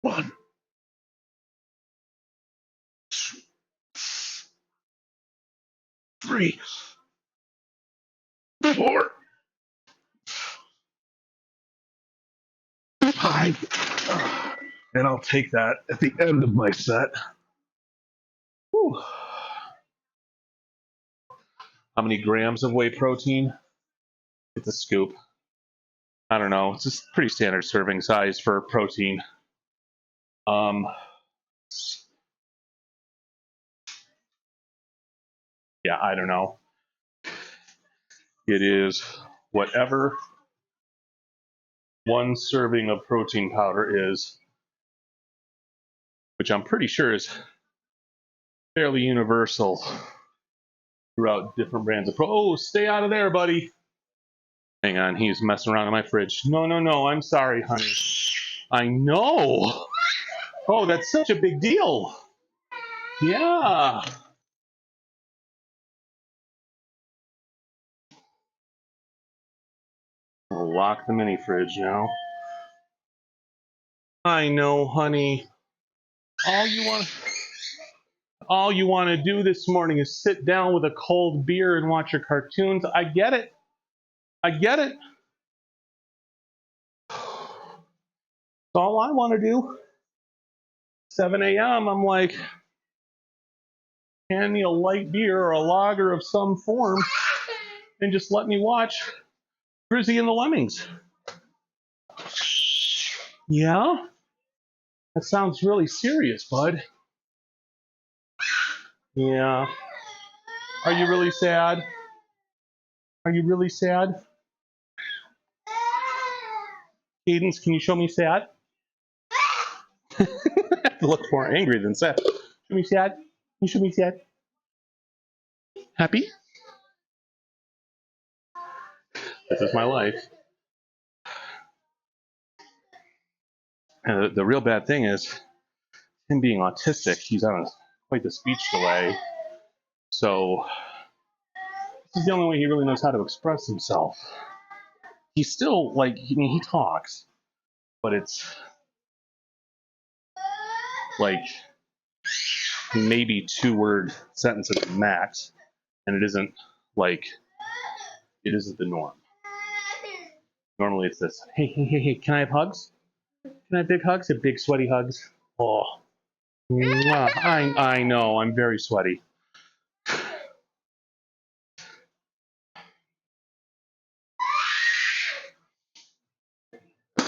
One, two, 3, 4, 5. And I'll take that at the end of my set. Whew. How many grams of whey protein? It's a scoop. I don't know. It's just pretty standard serving size for protein. Yeah, I don't know. It is whatever 1 serving of protein powder is, which I'm pretty sure is fairly universal throughout different brands of oh, stay out of there, buddy. Hang on, he's messing around in my fridge. No, no, no, I'm sorry, honey. I know. Oh, that's such a big deal. Yeah. We'll lock the mini fridge now. I know, honey. All you want to do this morning is sit down with a cold beer and watch your cartoons. I get it. I get it. That's all I want to do. 7 a.m. I'm like, hand me a light beer or a lager of some form and just let me watch Grizzy and the Lemmings. Yeah? That sounds really serious, bud. Yeah. Are you really sad? Are you really sad? Cadence, can you show me sad? I have to look more angry than sad. Show me sad. Can you show me sad? Happy? This is my life. And the real bad thing is, him being autistic, he's on quite the speech delay. So, this is the only way he really knows how to express himself. He's still, like, I mean, he talks, but it's like maybe 2-word sentences max, and it isn't the norm. Normally it's this, hey, hey, hey, hey, can I have hugs? Can I have big hugs? Have big sweaty hugs? Oh, mwah. I know, I'm very sweaty.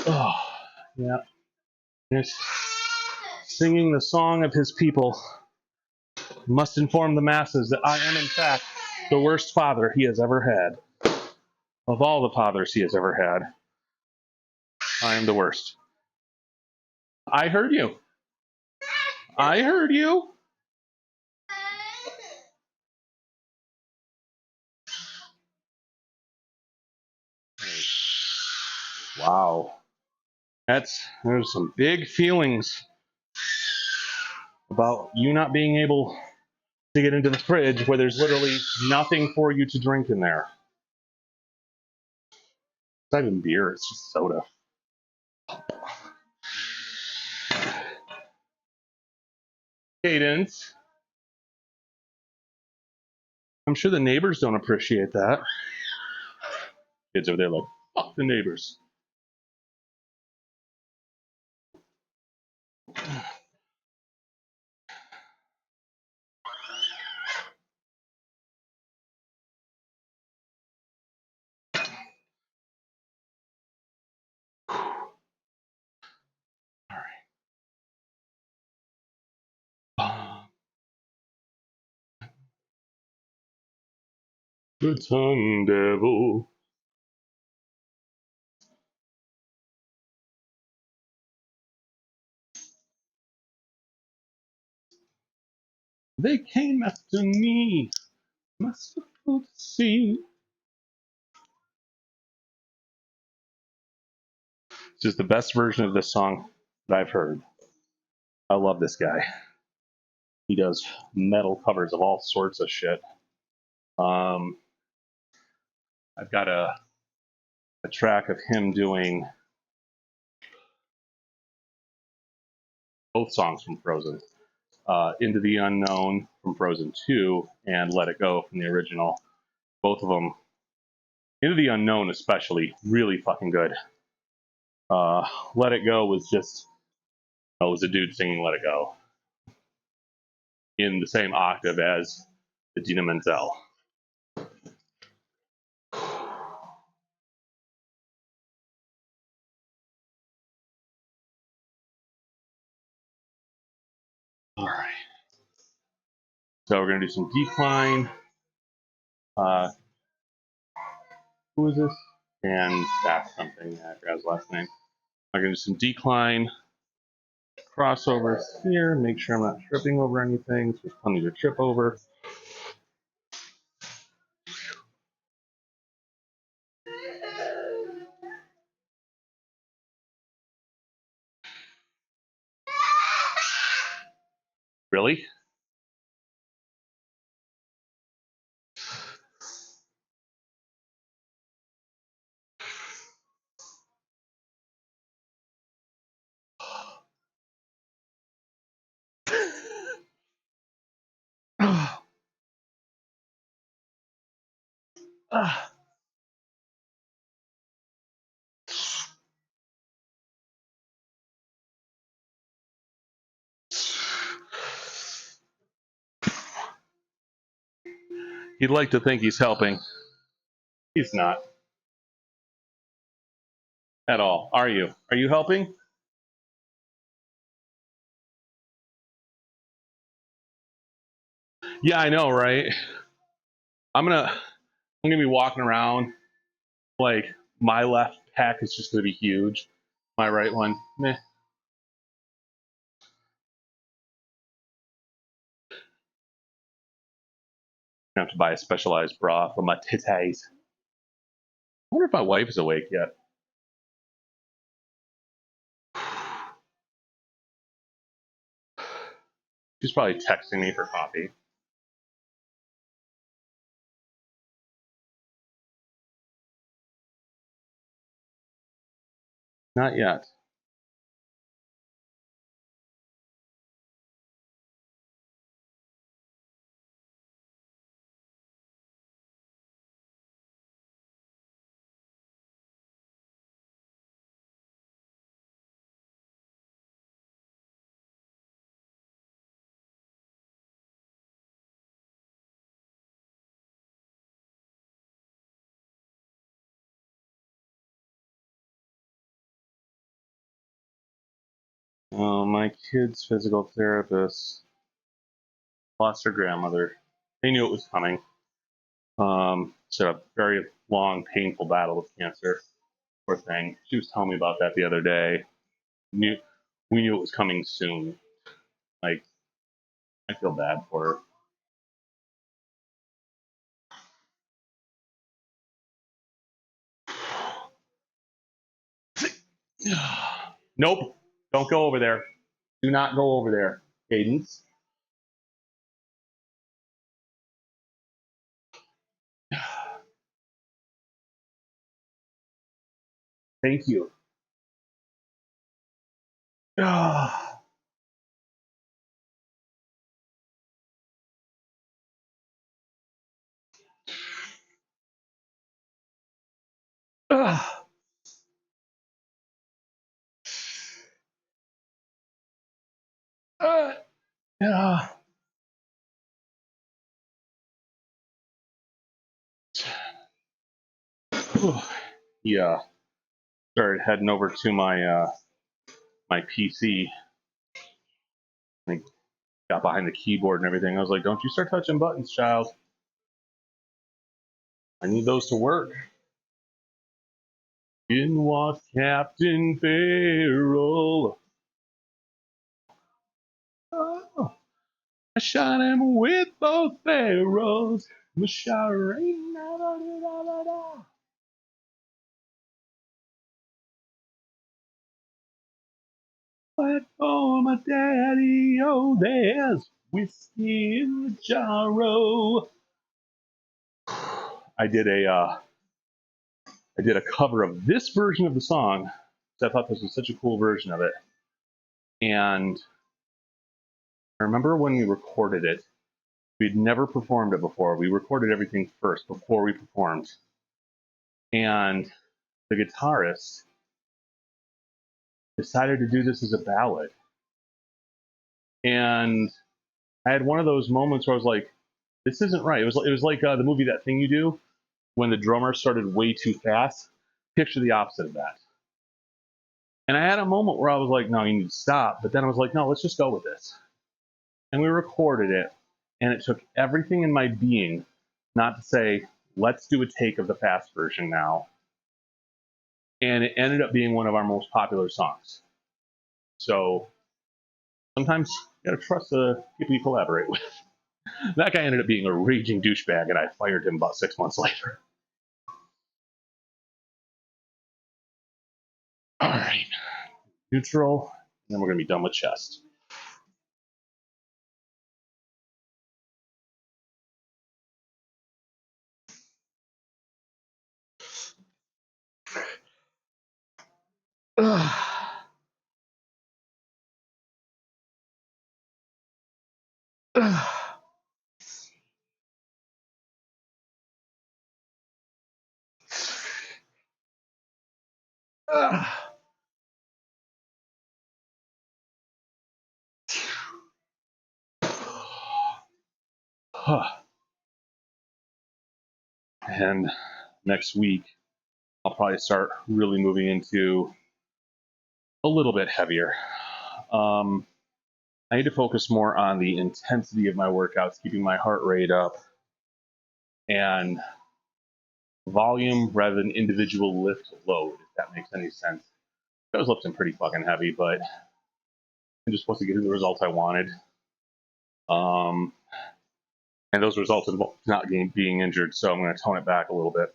Oh, yeah. Yes. Singing the song of his people must inform the masses that I am, in fact, the worst father he has ever had. Of all the fathers he has ever had, I am the worst. I heard you. I heard you. Wow. There's some big feelings about you not being able to get into the fridge where there's literally nothing for you to drink in there. It's not even beer, it's just soda. Cadence. I'm sure the neighbors don't appreciate that. Kids over there like, fuck the neighbors. The tongue devil. They came after me. Merciful to see. This is the best version of this song that I've heard. I love this guy. He does metal covers of all sorts of shit. I've got a track of him doing both songs from Frozen. Into the Unknown from Frozen 2 and Let It Go from the original. Both of them. Into the Unknown especially, really fucking good. Let It Go was just, it was a dude singing Let It Go in the same octave as Idina Menzel. All right. So we're going to do some decline. Who is this? and that's something that I forgot his last name. I'm going to do some decline crossovers here, make sure I'm not tripping over anything. So there's plenty to trip over. Really? He'd like to think he's helping. He's not at all. Are you? Are you helping? Yeah, I know, right? I'm gonna be walking around like my left pec is just gonna be huge. My right one, meh. I have to buy a specialized bra for my titties. I wonder if my wife is awake yet. She's probably texting me for coffee. Not yet. My kid's physical therapist lost her grandmother. They knew it was coming. It's a very long, painful battle with cancer. Poor thing. She was telling me about that the other day. We knew it was coming soon. Like, I feel bad for her. Nope. Don't go over there. Do not go over there, Cadence. Thank you. Yeah. Started heading over to my my PC. I got behind the keyboard and everything. I was like, "Don't you start touching buttons, child. I need those to work." In walks Captain Farrell. Oh, I shot him with both barrels. But for my daddy, oh, there's whiskey in the jarro. I did a cover of this version of the song. So I thought this was such a cool version of it. And I remember when we recorded it, we'd never performed it before. We recorded everything first before we performed. And the guitarist decided to do this as a ballad. And I had one of those moments where I was like, this isn't right. It was like the movie That Thing You Do, when the drummer started way too fast. Picture the opposite of that. And I had a moment where I was like, no, you need to stop. But then I was like, no, let's just go with this. And we recorded it. And it took everything in my being not to say, let's do a take of the fast version now. and it ended up being one of our most popular songs. So sometimes you gotta trust the people you collaborate with. That guy ended up being a raging douchebag, and I fired him about 6 months later. All right, neutral, and then we're gonna be done with chest. And next week, I'll probably start really moving into a little bit heavier. I need to focus more on the intensity of my workouts, keeping my heart rate up, and volume rather than individual lift load, if that makes any sense. I was lifting pretty fucking heavy, but I just wasn't getting the results I wanted. And those results involve not being injured, so I'm going to tone it back a little bit.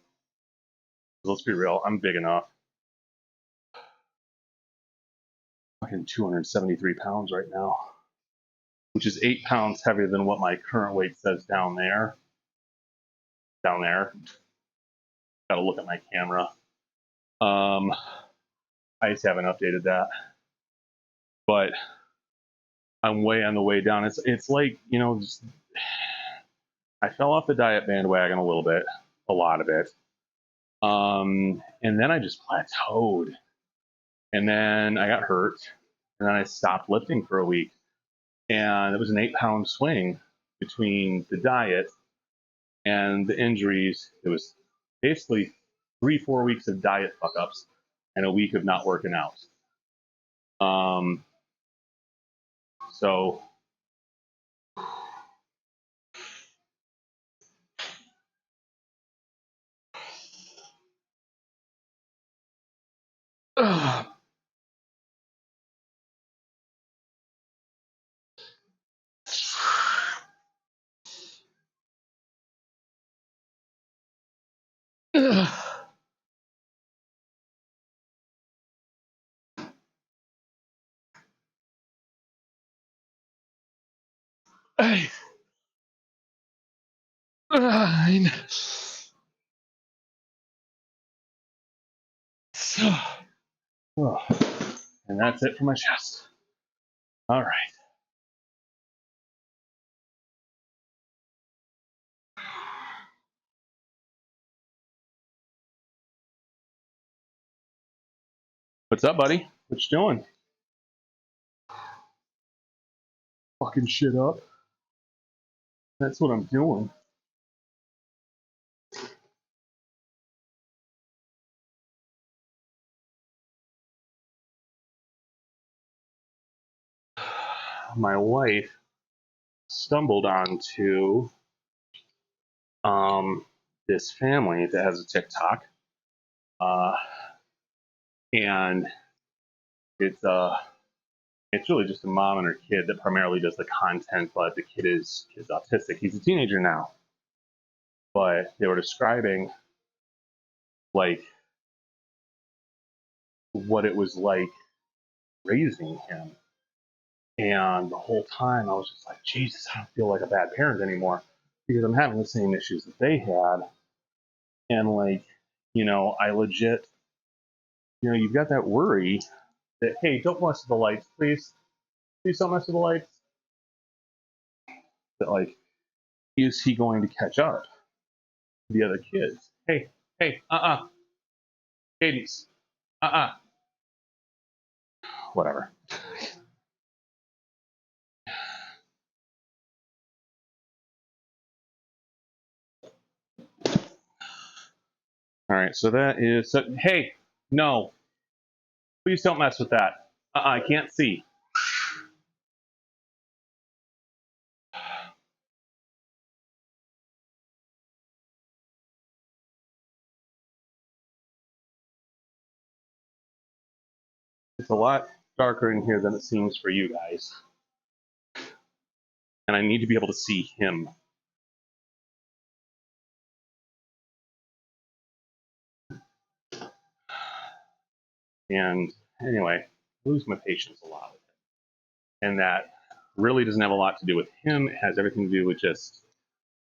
Let's be real, I'm big enough. Fucking 273 pounds right now, which is 8 pounds heavier than what my current weight says down there. Down there. Got to look at my camera. I just haven't updated that. But I'm way on the way down. It's like, you know, just, I fell off the diet bandwagon a little bit, a lot of it. And then I just plateaued. And then I got hurt. And then I stopped lifting for a week. And it was an 8-pound swing between the diet and the injuries. It was basically 3-4 weeks of diet fuck ups and a week of not working out. So fine. And that's it for my chest. All right. What's up, buddy? What you doing? Fucking shit up. That's what I'm doing. My wife stumbled onto this family that has a TikTok, and it's really just a mom and her kid that primarily does the content, but the kid's autistic. He's a teenager now, but they were describing like what it was like raising him, and the whole time I was just like, Jesus, I don't feel like a bad parent anymore because I'm having the same issues that they had. And like, you know, I legit, you know, you've got that worry that, hey, don't mess with the lights, please. Please don't mess with the lights. That like, is he going to catch up to the other kids? Hey, Cadence, whatever. All right, so that is, so, hey, no, please don't mess with that. I can't see. It's a lot darker in here than it seems for you guys. And I need to be able to see him. And anyway, I lose my patience a lot with it. And that really doesn't have a lot to do with him. It has everything to do with just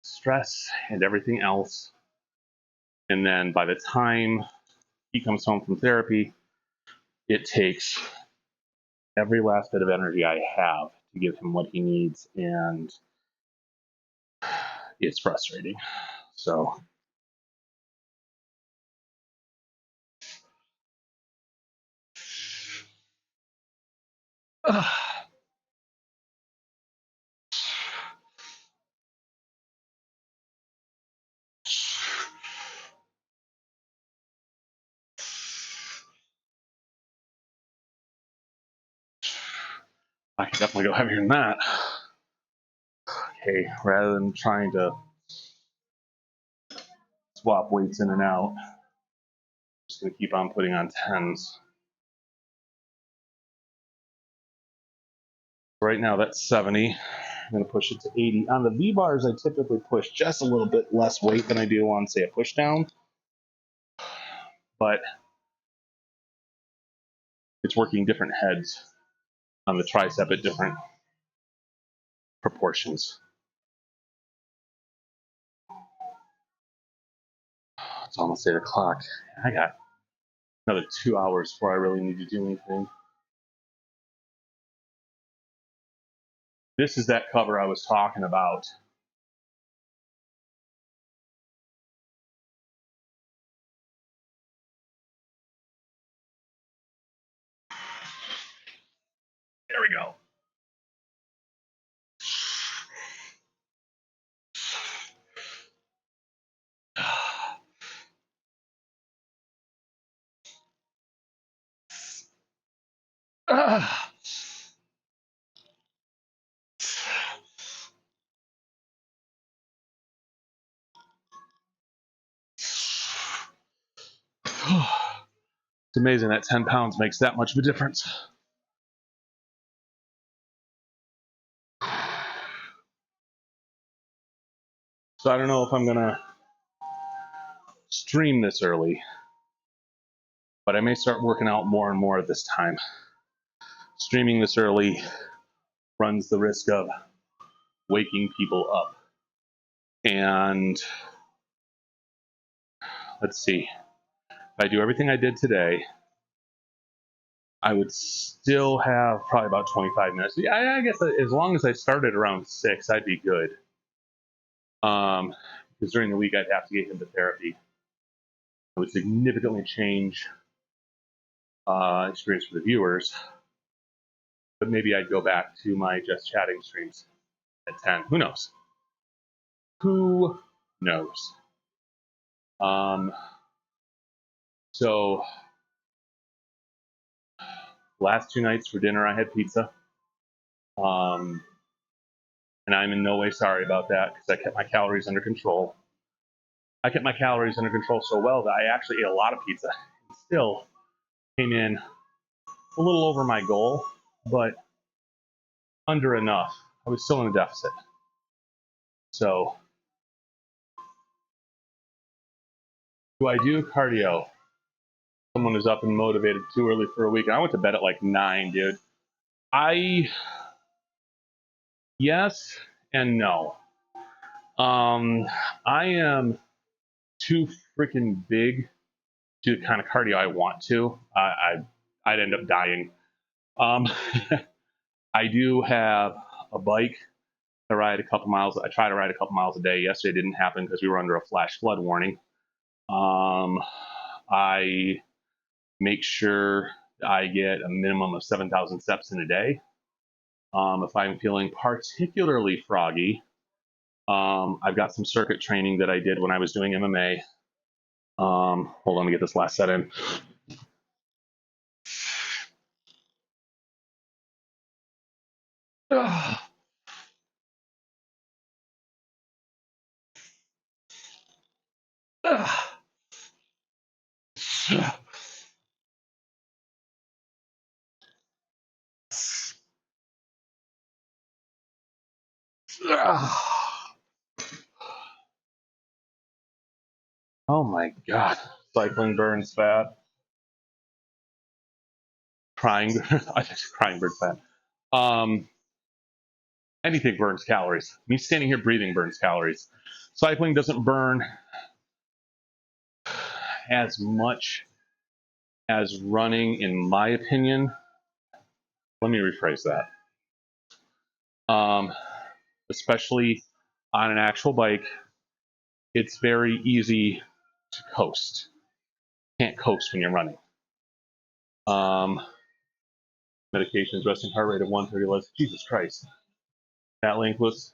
stress and everything else. And then by the time he comes home from therapy, it takes every last bit of energy I have to give him what he needs. And it's frustrating. So I can definitely go heavier than that. Okay, rather than trying to swap weights in and out, I'm just going to keep on putting on 10s. Right now that's 70. I'm going to push it to 80. On the V-bars, I typically push just a little bit less weight than I do on, say, a push down. But it's working different heads on the tricep at different proportions. It's almost 8 o'clock. I got another 2 hours before I really need to do anything. This is that cover I was talking about. There we go. It's amazing that 10 pounds makes that much of a difference. So I don't know if I'm gonna stream this early, but I may start working out more and more at this time. Streaming this early runs the risk of waking people up. And let's see, if I do everything I did today, I would still have probably about 25 minutes. Yeah, I guess as long as I started around 6, I'd be good. Because during the week, I'd have to get him to therapy. It would significantly change experience for the viewers. But maybe I'd go back to my just chatting streams at 10. Who knows? Who knows? So last 2 nights for dinner, I had pizza. And I'm in no way sorry about that because I kept my calories under control. I kept my calories under control so well that I actually ate a lot of pizza and still came in a little over my goal, but under enough. I was still in a deficit. So, do I do cardio? Someone who's up and motivated too early for a week. I went to bed at like 9, dude. Yes and no. I am too freaking big to the kind of cardio I want to. I'd end up dying. I do have a bike. I ride a couple miles. I try to ride a couple miles a day. Yesterday didn't happen because we were under a flash flood warning. I make sure I get a minimum of 7,000 steps in a day. If I'm feeling particularly froggy, I've got some circuit training that I did when I was doing MMA. Hold on, let me get this last set in. Oh my God. Cycling burns fat. Crying, crying burns fat. Anything burns calories. Me standing here breathing burns calories. Cycling doesn't burn as much as running, in my opinion. Let me rephrase that. Especially on an actual bike, it's very easy to coast. Can't coast when you're running. Medications, resting heart rate of 130 less. Jesus Christ. That link was.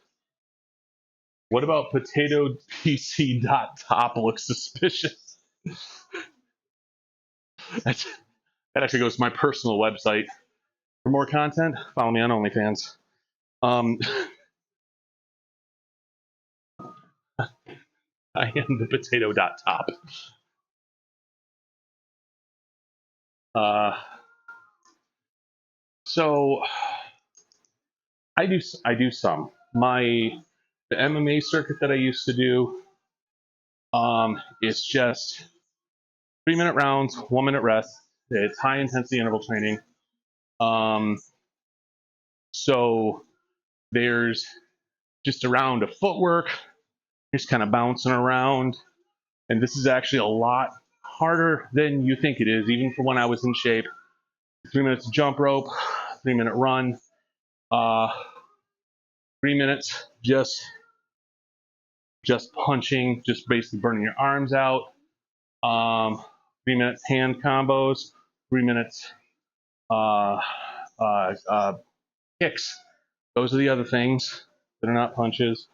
What about potato PC.top looks suspicious? That actually goes to my personal website. For more content, follow me on OnlyFans. I am the potato.top. So I do some. The MMA circuit that I used to do, is just 3-minute rounds, 1-minute rest. It's high intensity interval training. So there's just a round of footwork, just kind of bouncing around. And this is actually a lot harder than you think it is, even for when I was in shape. 3 minutes of jump rope, 3-minute run, 3 minutes just punching, just basically burning your arms out. 3 minutes hand combos, 3 minutes kicks. Those are the other things that are not punches.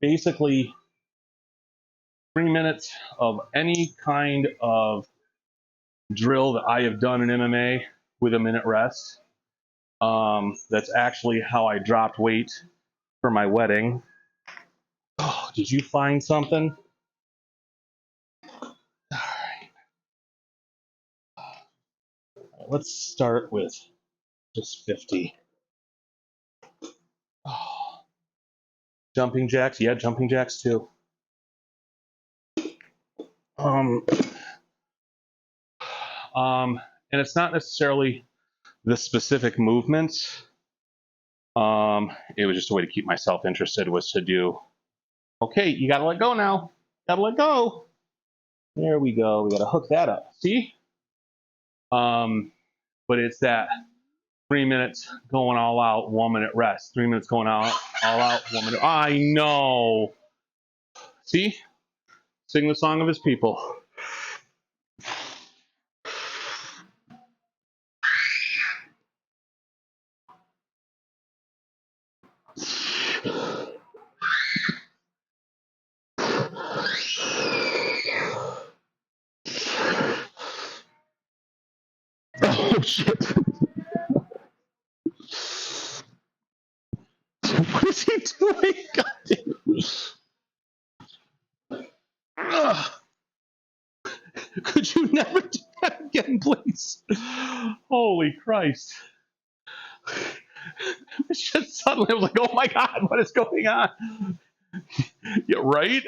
Basically, 3 minutes of any kind of drill that I have done in MMA with a minute rest. That's actually how I dropped weight for my wedding. Oh, did you find something? All right. Let's start with just 50. Oh. Jumping jacks, yeah, jumping jacks too. And it's not necessarily the specific movements. It was just a way to keep myself interested, was to do, okay, you gotta let go now. Gotta let go. There we go. We gotta hook that up. See? But it's that 3 minutes going all out, 1-minute rest. 3 minutes going all out, 1 minute. I know. See? Sing the song of his people. Oh shit. What is he doing? God damn. Ugh. Could you never do that again, please? Holy Christ. It's just suddenly I was like, oh my God, what is going on? Yeah, right?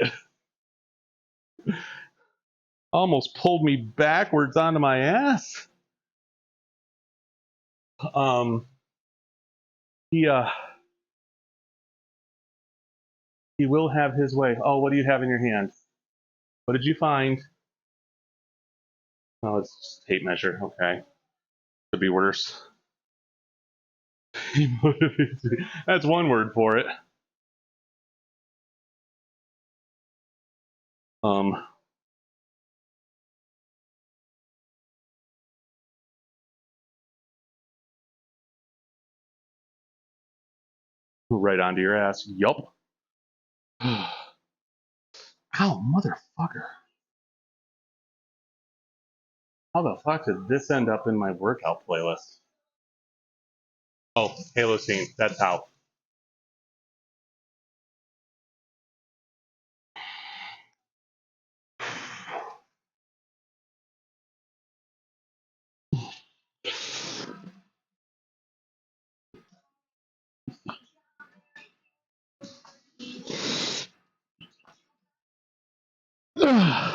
Almost pulled me backwards onto my ass. He will have his way. Oh, what do you have in your hand? What did you find? Oh, it's just a tape measure. Okay. Could be worse. That's one word for it. Right onto your ass. Yup. Ow, motherfucker. How the fuck did this end up in my workout playlist? Oh, Halo scene. That's how. Matt,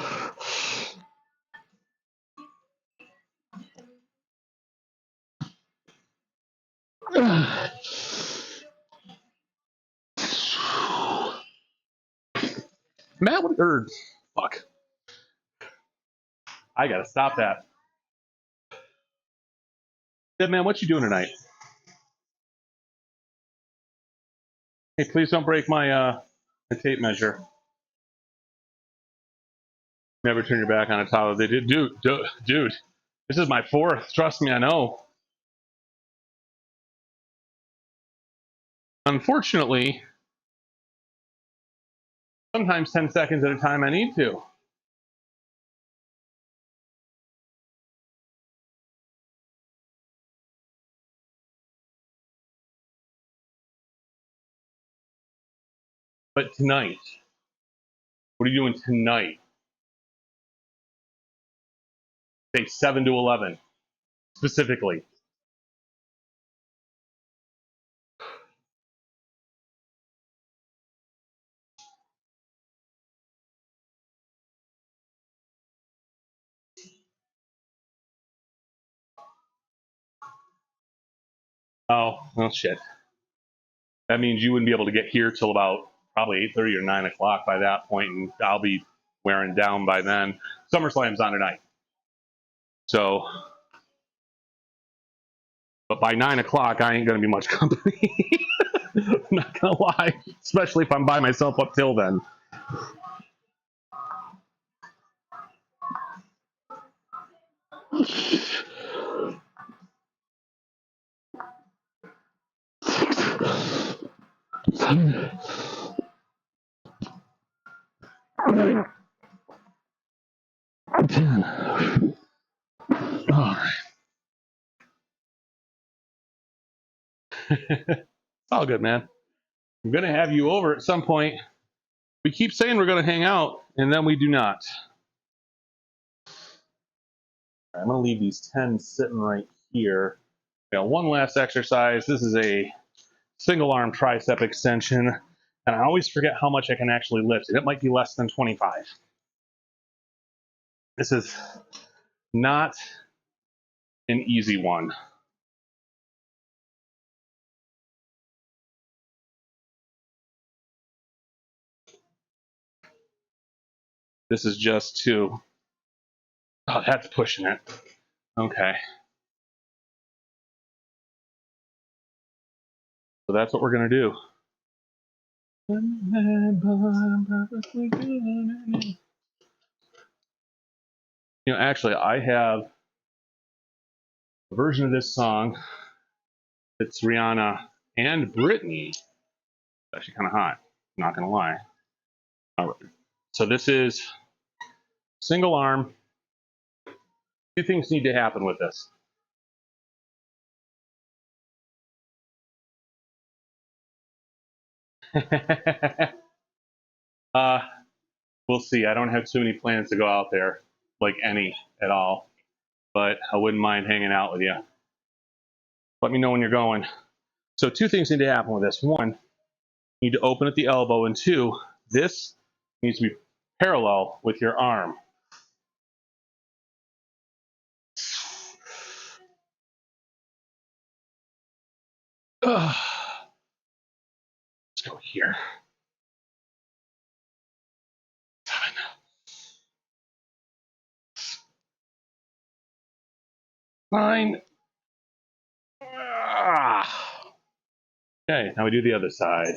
fuck. I gotta stop that. Dead man, what you doing tonight? Hey, please don't break my tape measure. Never turn your back on a toddler. They did, dude. This is my fourth. Trust me, I know. Unfortunately, sometimes 10 seconds at a time I need to. But tonight, what are you doing tonight? Say 7 to 11, specifically. Oh, well, shit. That means you wouldn't be able to get here till about probably 8:30 or 9 o'clock by that point, and I'll be wearing down by then. SummerSlam's on tonight. So, but by 9 o'clock, I ain't going to be much company. I'm not going to lie, especially if I'm by myself up till then. All right. It's all good, man. I'm going to have you over at some point. We keep saying we're going to hang out, and then we do not. I'm going to leave these 10 sitting right here. Got one last exercise. This is a single arm tricep extension, and I always forget how much I can actually lift. It might be less than 25. This is not an easy one. This is just to, oh, that's pushing it. Okay. So that's what we're going to do. You know, actually, I have a version of this song that's Rihanna and Britney. It's actually kind of hot, not going to lie. All right. So this is single arm. Two things need to happen with this. We'll see. I don't have too many plans to go out there, like any at all, but I wouldn't mind hanging out with you. Let me know when you're going. So two things need to happen with this. One, you need to open at the elbow, and two, this needs to be parallel with your arm. Let's go here. 7. 9. Okay, now we do the other side.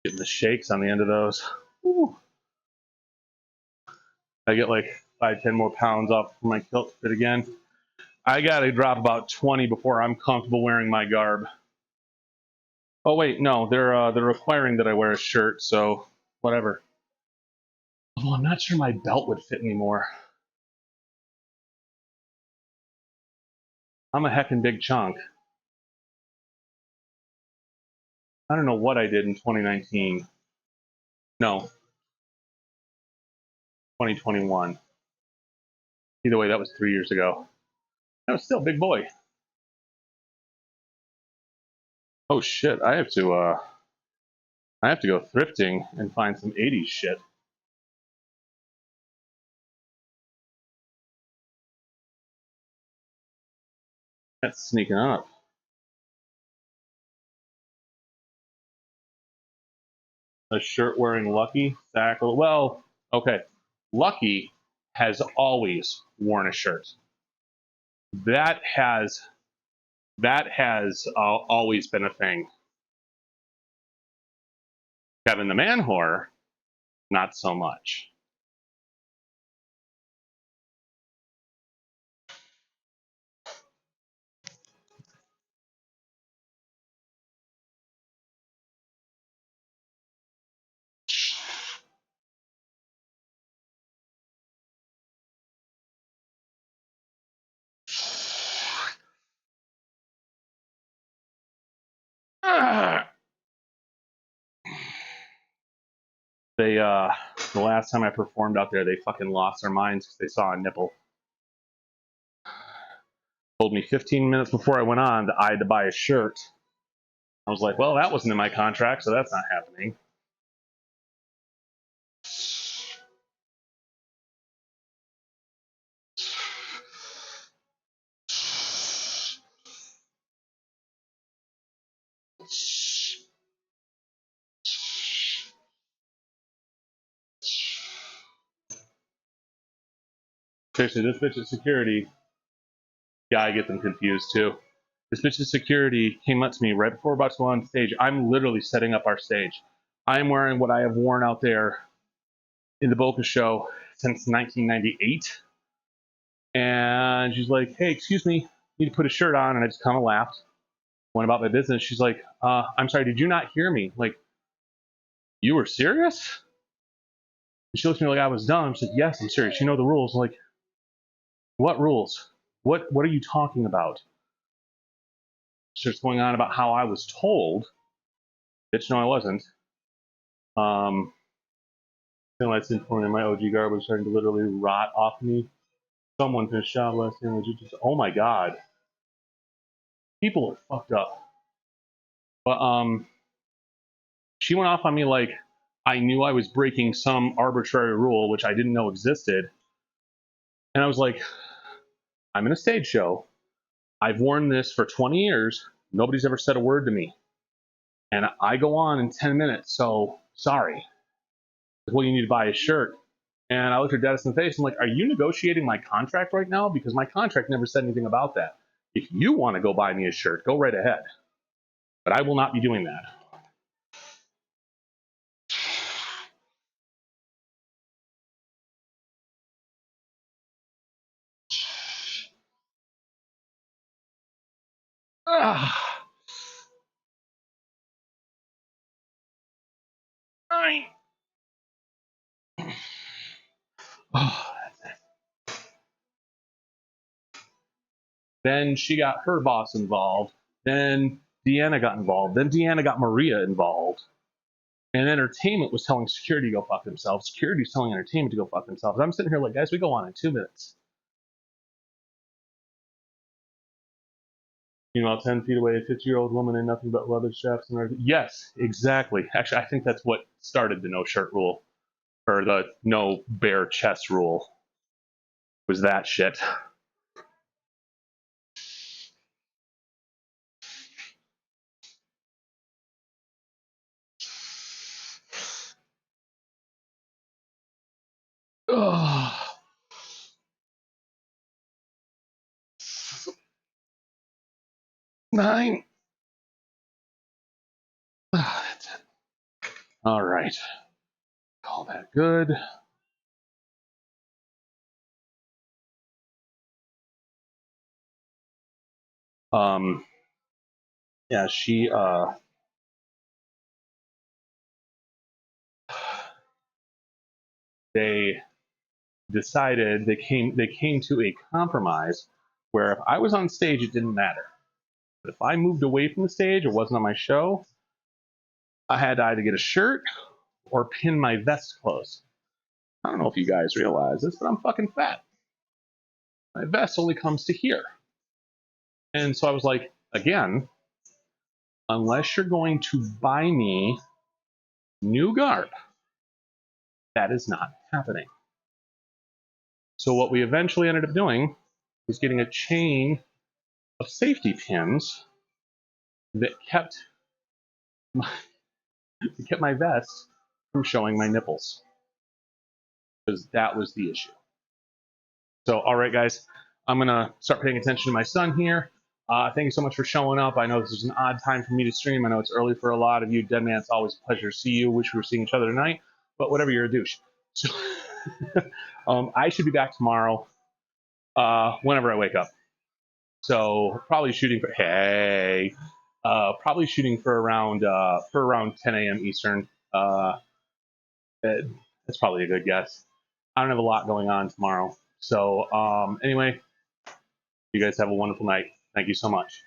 Getting the shakes on the end of those. Woo. I get like 5-10 more pounds off my kilt fit again. I gotta drop about 20 before I'm comfortable wearing my garb. Oh wait, no, they're requiring that I wear a shirt, so whatever. Although I'm not sure my belt would fit anymore. I'm a heckin' big chunk. I don't know what I did in 2019. No, 2021. Either way, that was 3 years ago. I was still a big boy. Oh shit, I have to go thrifting and find some 80s shit. That's sneaking up. A shirt wearing Lucky? Well, okay. Lucky has always worn a shirt. That has always been a thing. Kevin the Man Whore, not so much. They the last time I performed out there, they fucking lost their minds because they saw a nipple. Told me 15 minutes before I went on that I had to buy a shirt. I was like, well, that wasn't in my contract, so that's not happening. Seriously, this bitch at security, yeah, I get them confused too. This bitch at security came up to me right before we're about to go on stage. I'm literally setting up our stage. I'm wearing what I have worn out there in the Boca show since 1998. And she's like, hey, excuse me, need to put a shirt on. And I just kind of laughed, went about my business. She's like, I'm sorry, did you not hear me? Like, you were serious? And she looked at me like I was dumb. She said, yes, I'm serious. You know the rules. I'm like, what rules? What are you talking about? Starts going on about how I was told. Bitch, no, I wasn't. That's informing my OG garbage starting to literally rot off me. Someone finished job last year. Oh my god. People are fucked up. But she went off on me like I knew I was breaking some arbitrary rule which I didn't know existed. And I was like, I'm in a stage show. I've worn this for 20 years. Nobody's ever said a word to me. And I go on in 10 minutes, so sorry. Well, you need to buy a shirt. And I looked her dead in the face. I'm like, are you negotiating my contract right now? Because my contract never said anything about that. If you want to go buy me a shirt, go right ahead. But I will not be doing that. Ah. Fine. Oh, then she got her boss involved. Then Deanna got involved. Then Deanna got Maria involved. And entertainment was telling security to go fuck themselves. Security's telling entertainment to go fuck themselves. I'm sitting here like, guys, we go on in 2 minutes. You know, 10 feet away, a 50-year-old woman in nothing but leather straps and everything. Yes, exactly. Actually, I think that's what started the no shirt rule. Or the no bare chest rule. Was that shit. Ugh. 9. That's it. All right. Call that good. Yeah, she they decided they came to a compromise where if I was on stage, it didn't matter. But if I moved away from the stage or wasn't on my show, I had to either get a shirt or pin my vest close. I don't know if you guys realize this, but I'm fucking fat. My vest only comes to here. And so I was like, again, unless you're going to buy me new garb, that is not happening. So what we eventually ended up doing was getting a chain of safety pins that kept my vest from showing my nipples, because that was the issue. So, all right, guys, I'm gonna start paying attention to my son here. Thank you so much for showing up. I know this is an odd time for me to stream. I know it's early for a lot of you. Deadman, it's always a pleasure to see you. Wish we were seeing each other tonight, but whatever, you're a douche. So, I should be back tomorrow, whenever I wake up. So probably shooting for probably shooting for around 10 a.m. Eastern. That's probably a good guess. I don't have a lot going on tomorrow. So anyway, you guys have a wonderful night. Thank you so much.